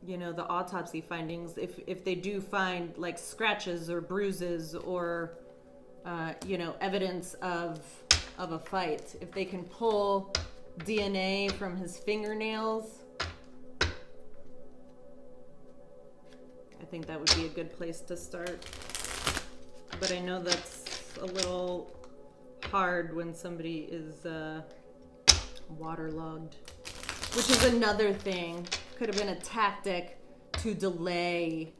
you know, the autopsy findings. If they do find like scratches or bruises or, you know, evidence of a fight, if they can pull DNA from his fingernails, I think that would be a good place to start. But I know that's a little hard when somebody is waterlogged, which is another thing. Could have been a tactic to delay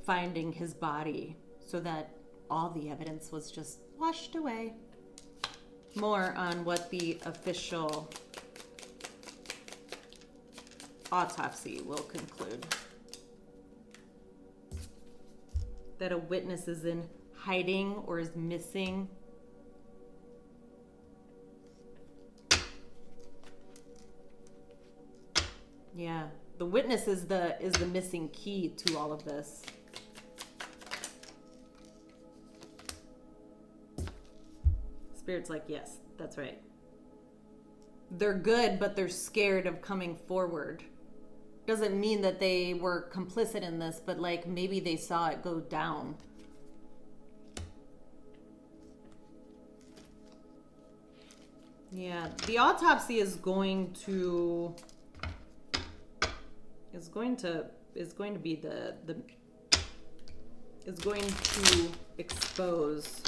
finding his body so that all the evidence was just washed away. More on what the official autopsy will conclude. That a witness is in hiding or is missing. Yeah, the witness is the missing key to all of this. Spirit's like, yes, that's right. They're good, but they're scared of coming forward. Doesn't mean that they were complicit in this, but like maybe they saw it go down. Yeah, the autopsy is going to expose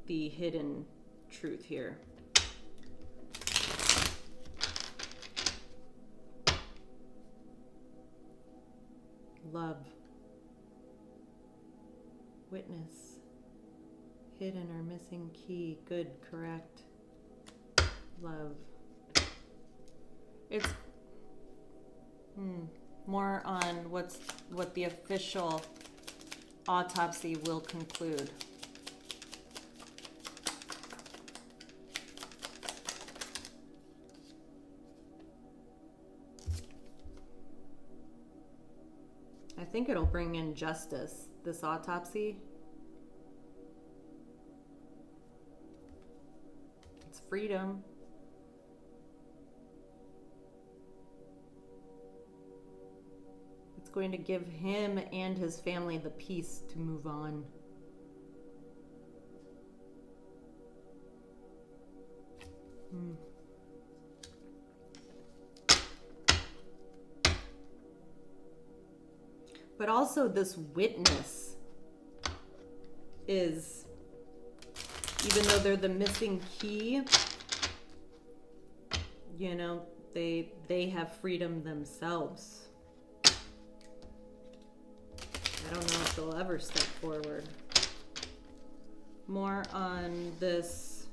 the hidden truth here. Love. Witness. Hidden or missing key. Good, correct. Love. It's more on what the official autopsy will conclude. I think it'll bring in justice, this autopsy. It's freedom. It's going to give him and his family the peace to move on. But also this witness is, even though they're the missing key, you know, they have freedom themselves. I don't know if they'll ever step forward. More on this,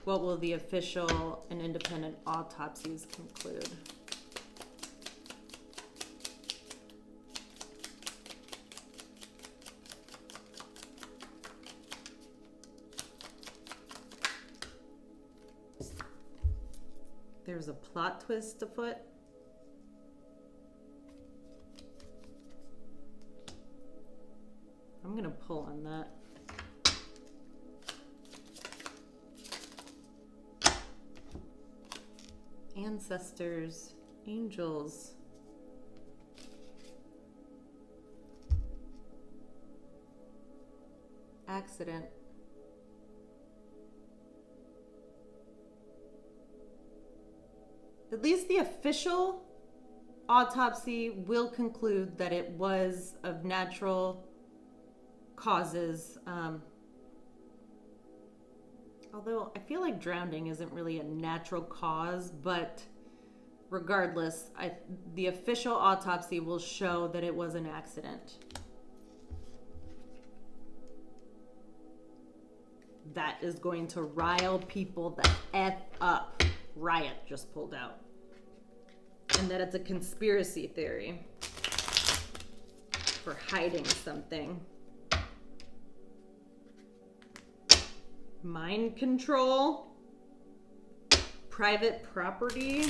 what will the official and independent autopsies conclude? There's a plot twist afoot. I'm gonna pull on that. Ancestors, angels. Accident. At least the official autopsy will conclude that it was of natural causes. Although I feel like drowning isn't really a natural cause, but regardless, the official autopsy will show that it was an accident. That is going to rile people the F up. Riot just pulled out. And that it's a conspiracy theory for hiding something. Mind control. Private property.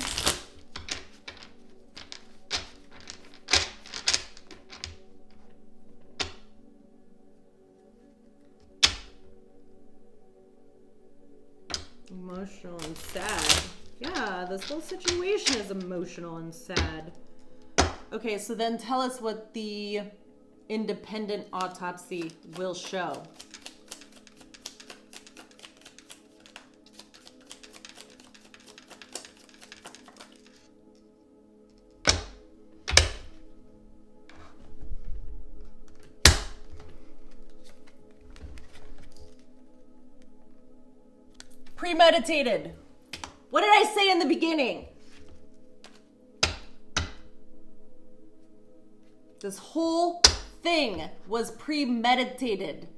Emotional and sad. Yeah, this whole situation is emotional and sad. Okay, so then tell us what the independent autopsy will show. Premeditated. What did I say in the beginning? This whole thing was premeditated.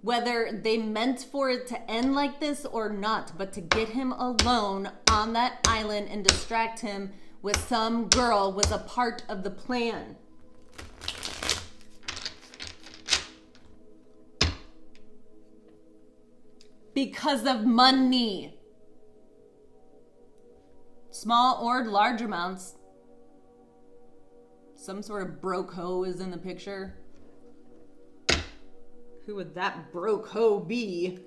Whether they meant for it to end like this or not, but to get him alone on that island and distract him with some girl was a part of the plan. Because of money. Small or large amounts. Some sort of broke hoe is in the picture. Who would that broke hoe be?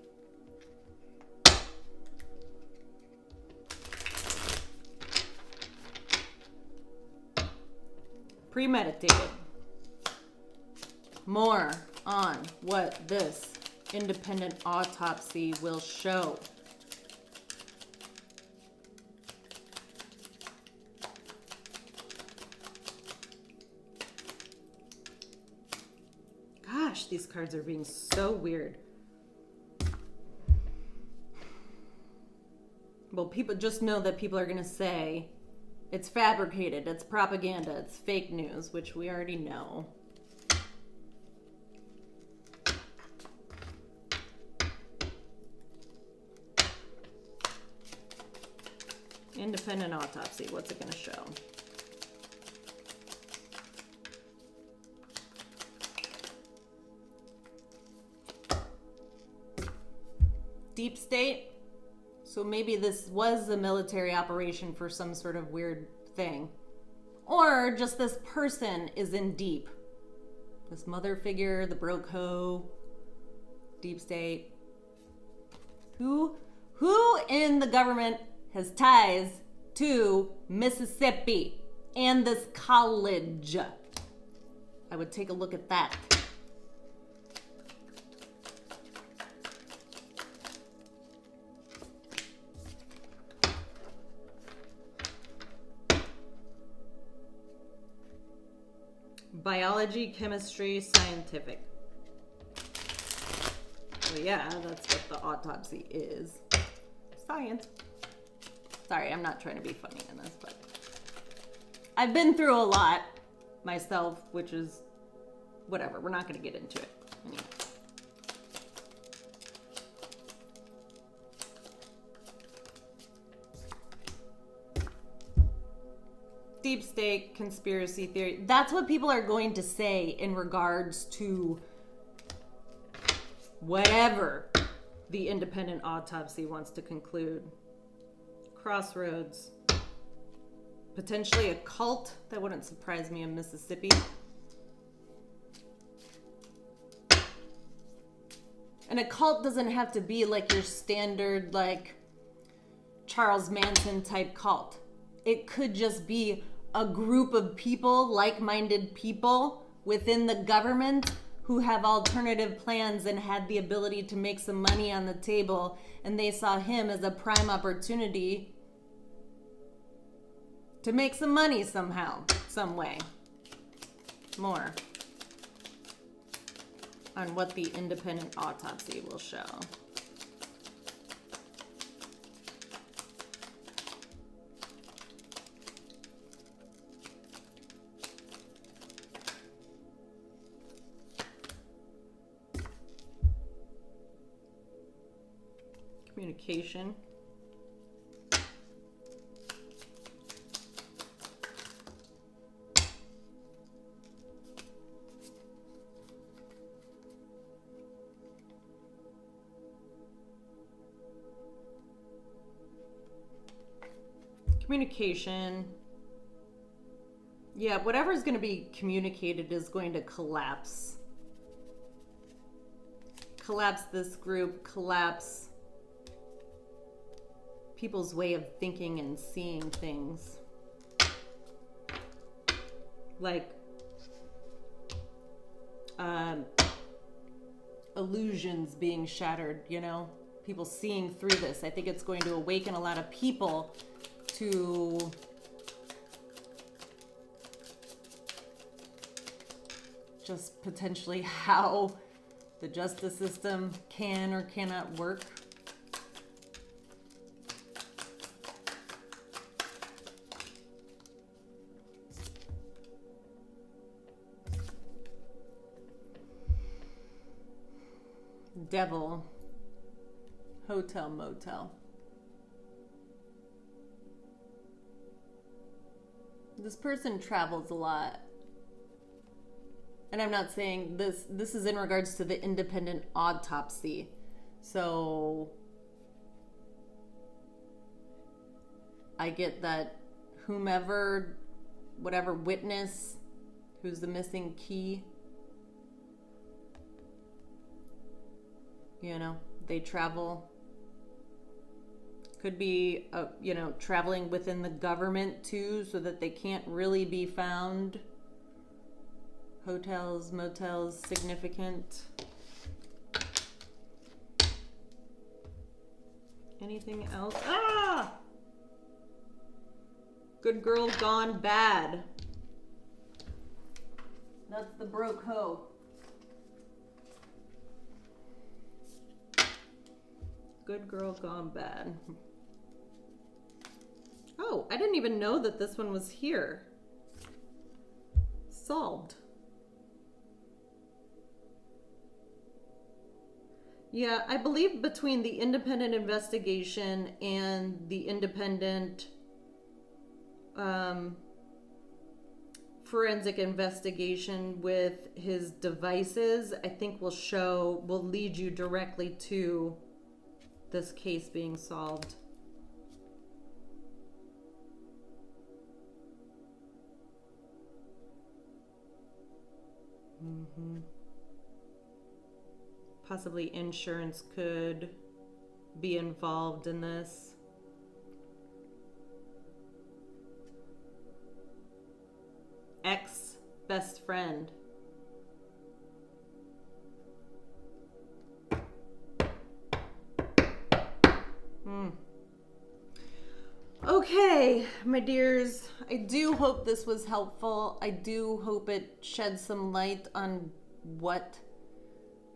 Premeditated. More on what this independent autopsy will show. Gosh, these cards are being so weird. Well, people just know that people are going to say it's fabricated, it's propaganda, it's fake news, which we already know. Independent autopsy. What's it going to show? Deep state. So maybe this was a military operation for some sort of weird thing. Or just this person is in deep. This mother figure, the broke hoe, deep state. Who in the government has ties to Mississippi and this college? I would take a look at that. Biology, chemistry, scientific. Well, yeah, that's what the autopsy is. Science. Sorry, I'm not trying to be funny in this, but I've been through a lot myself, which is whatever. We're not going to get into it anyway. Deep state, conspiracy theory. That's what people are going to say in regards to whatever the independent autopsy wants to conclude. Crossroads. Potentially a cult. That wouldn't surprise me in Mississippi. And a cult doesn't have to be like your standard, like, Charles Manson type cult. It could just be a group of people, like-minded people within the government who have alternative plans and had the ability to make some money on the table, and they saw him as a prime opportunity to make some money somehow, some way. More on what the independent autopsy will show. Communication. Communication. Yeah, whatever's going to be communicated is going to collapse. Collapse this group, collapse people's way of thinking and seeing things. Like illusions being shattered, you know? People seeing through this. I think it's going to awaken a lot of people to just potentially how the justice system can or cannot work. Devil. Hotel, motel. This person travels a lot. And I'm not saying this is in regards to the independent autopsy. So I get that whomever, whatever witness who's the missing key, you know, they travel. Could be, you know, traveling within the government too, so that they can't really be found. Hotels, motels, significant. Anything else? Ah! Good girl gone bad. That's the broke hoe. Good girl gone bad. Oh, I didn't even know that this one was here. Solved. Yeah, I believe between the independent investigation and the independent forensic investigation with his devices, I think will lead you directly to this case being solved. Possibly insurance could be involved in this. Ex best friend. Okay, my dears, I do hope this was helpful. I do hope it sheds some light on what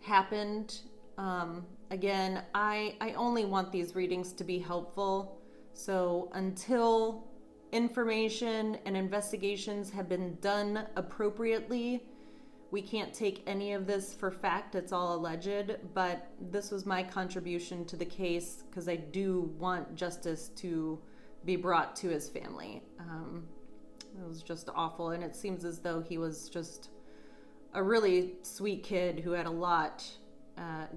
happened. Again, I only want these readings to be helpful. So until information and investigations have been done appropriately, we can't take any of this for fact. It's all alleged, but this was my contribution to the case because I do want justice to be brought to his family. It was just awful, and it seems as though he was just a really sweet kid who had a lot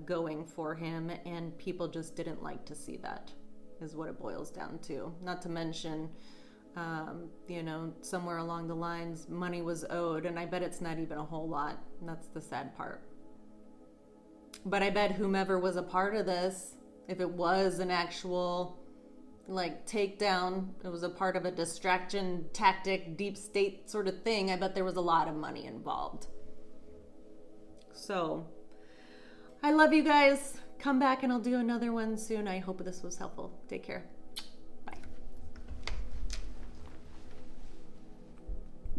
going for him, and people just didn't like to see that, is what it boils down to. Not to mention, somewhere along the lines, money was owed, and I bet it's not even a whole lot. And that's the sad part. But I bet whomever was a part of this, if it was an actual takedown, it was a part of a distraction tactic, deep state sort of thing, I bet there was a lot of money involved. So I love you guys. Come back and I'll do another one soon. I hope this was helpful. Take care.